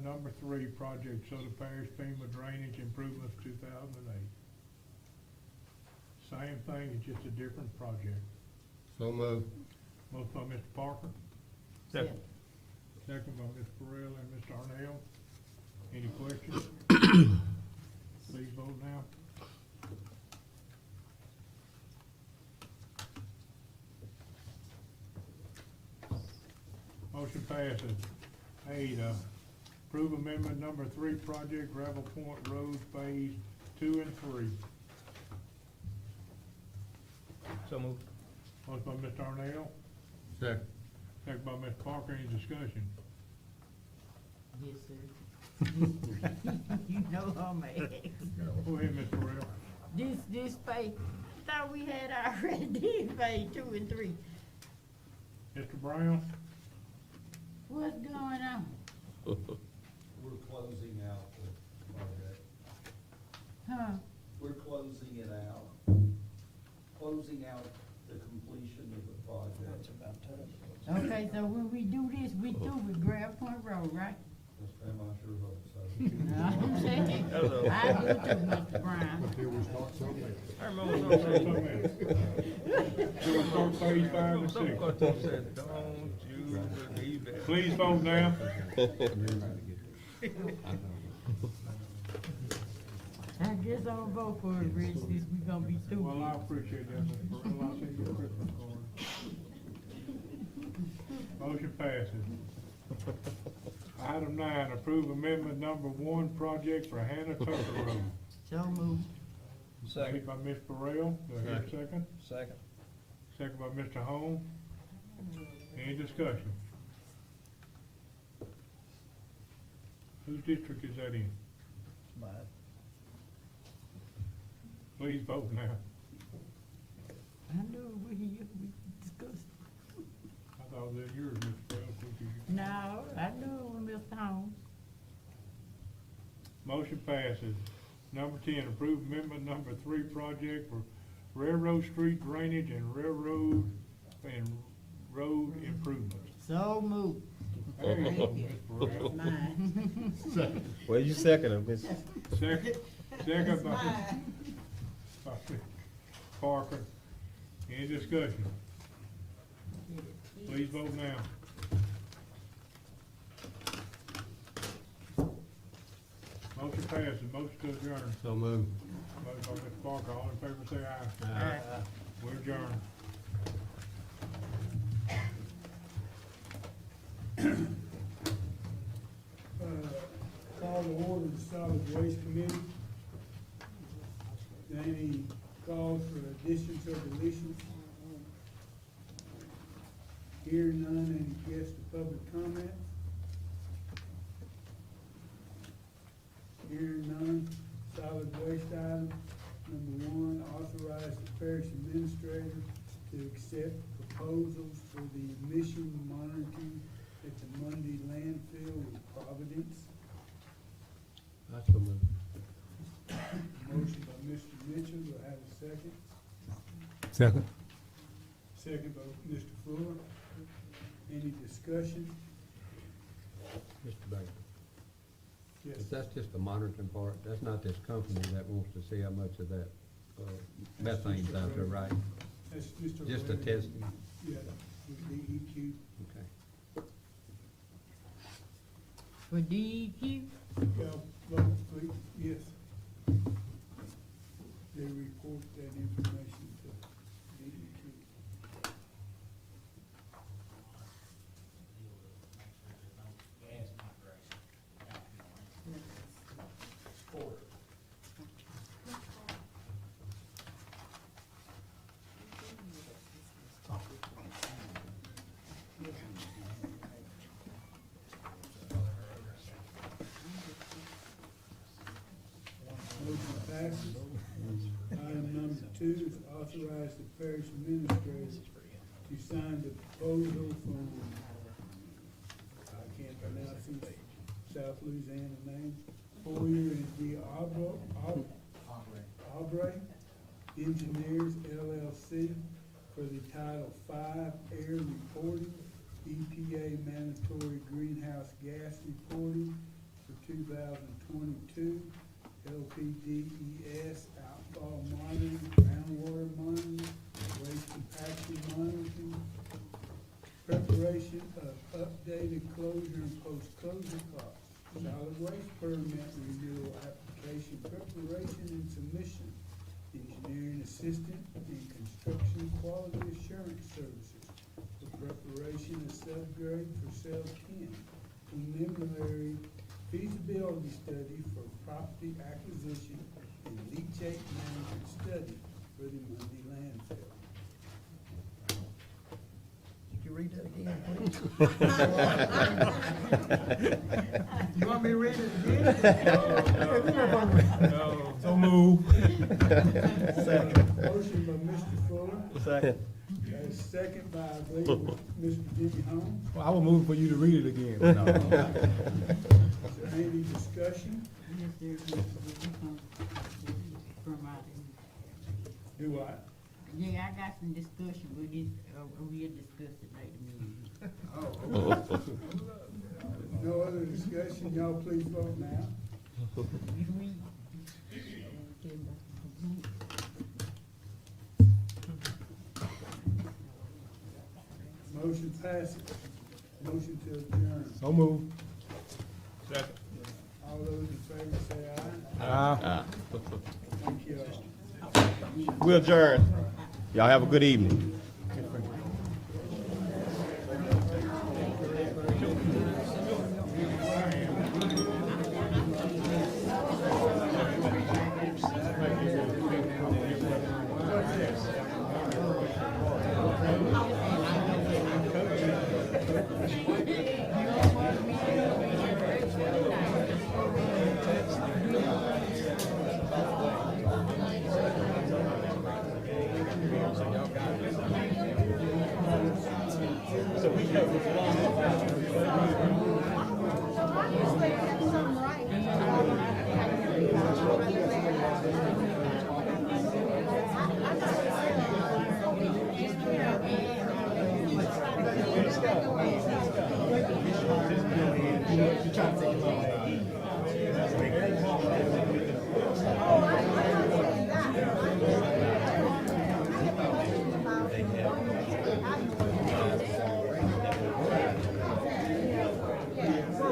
Speaker 15: number 3, project DeSoto Parish FEMA drainage improvements 2008. Same thing, it's just a different project.
Speaker 7: So moved.
Speaker 15: Motion by Mr. Parker,
Speaker 11: Second.
Speaker 15: second by Ms. Burrell and Mr. Arnell. Any questions? Please vote now. Motion passes. 8, approve amendment number 3, project Gravel Point Road Phase 2 and 3.
Speaker 11: So moved.
Speaker 15: Motion by Mr. Arnell,
Speaker 7: Second.
Speaker 15: second by Mr. Parker. Any discussion?
Speaker 8: Yes, sir. You know I'm mad.
Speaker 15: Go ahead, Ms. Burrell.
Speaker 8: This phase, thought we had already did phase 2 and 3.
Speaker 15: Mr. Brown?
Speaker 8: What's going on?
Speaker 17: We're closing out the project.
Speaker 8: Huh?
Speaker 17: We're closing it out. Closing out the completion of the project.
Speaker 8: Okay, so when we do this, we through with Grab Point Road, right?
Speaker 17: Am I sure hope so.
Speaker 8: I'm saying, I do too, Mr. Brown.
Speaker 15: Until we start somewhere.
Speaker 4: I remember
Speaker 15: Till we start phase 5 and 6.
Speaker 4: Don't you believe that?
Speaker 15: Please vote now.
Speaker 8: I guess I'll vote for it, Rich, since we gonna be stupid.
Speaker 15: Well, I appreciate that, Mr. Burrell. I'll send you a Christmas card. Motion passes. Item 9, approve amendment number 1, project for Hannah Tucker Road.
Speaker 8: So moved.
Speaker 15: Made by Ms. Burrell. Do I hear a second?
Speaker 11: Second.
Speaker 15: Second by Mr. Holmes. Any discussion? Whose district is that in?
Speaker 11: Mine.
Speaker 15: Please vote now.
Speaker 8: I know we discussed.
Speaker 15: I thought that yours, Mr. Burrell.
Speaker 8: No, I know Mr. Holmes.
Speaker 15: Motion passes. Number 10, approve amendment number 3, project for Railroad Street drainage and road improvements.
Speaker 8: So moved.
Speaker 15: There you go, Ms. Burrell.
Speaker 8: Mine.
Speaker 2: Well, you second it, Ms.
Speaker 15: Second by Parker. Any discussion? Please vote now. Motion passes. Motion to adjourn.
Speaker 7: So moved.
Speaker 15: Motion by Mr. Parker. All in favor say aye.
Speaker 7: Aye.
Speaker 15: We adjourn. Call to order the Solid Waste Committee. Any calls for additions or deletions? Hearing none, any guests or public comments? Hearing none, solid waste item. Number 1, authorize the parish administrator to accept proposals for the emission monitoring at the Monday landfill in Providence.
Speaker 7: That's so moved.
Speaker 15: Motion by Mr. Mitchell, do I have a second? Second. Second by Mr. Fuller. Any discussion?
Speaker 7: Mr. Baker.
Speaker 15: Yes.
Speaker 7: If that's just the monitoring part, that's not this company that wants to see how much of that methane's out there, right?
Speaker 15: That's Mr.
Speaker 7: Just a
Speaker 15: Ray.
Speaker 7: testing?
Speaker 15: Yeah, with DEQ.
Speaker 7: Okay.
Speaker 8: For DEQ?
Speaker 15: Yeah, well, yes. They report that information to DEQ. Motion passes. Item number 2 is authorize the parish administrator to sign the proposal from, I can't pronounce it, South Louisiana name, Foyer and Aubrey Engineers LLC for the Title V Air Reporting, EPA Mandatory Greenhouse Gas Reporting for 2022, LPDES outfall monitoring, groundwater monitoring, waste compaction monitoring, preparation of updated closure and post-closure costs, solid waste permit renewal application preparation and submission, engineering assistant and construction quality assurance services for preparation of subgrade for cell 10, preliminary feasibility study for property acquisition and leachate management study for the Monday landfill.
Speaker 11: Could you read that again, please? You want me to read it again?
Speaker 15: No.
Speaker 11: So move.
Speaker 15: Second. Motion by Mr. Fuller.
Speaker 11: Second.
Speaker 15: Second by, I believe, Mr. Jimmy Holmes.
Speaker 11: Well, I will move for you to read it again.
Speaker 15: Is there any discussion?
Speaker 8: Yes, there is. From out there.
Speaker 15: Do I?
Speaker 8: Yeah, I got some discussion, but we'll discuss it later.
Speaker 15: Oh.
Speaker 20: No other discussion, y'all please vote now. Motion passes. Motion to adjourn.
Speaker 15: So move.
Speaker 20: All those in favor say aye.
Speaker 2: Aye.
Speaker 20: Thank you all.
Speaker 2: We'll adjourn. Y'all have a good evening.
Speaker 20: Thank you.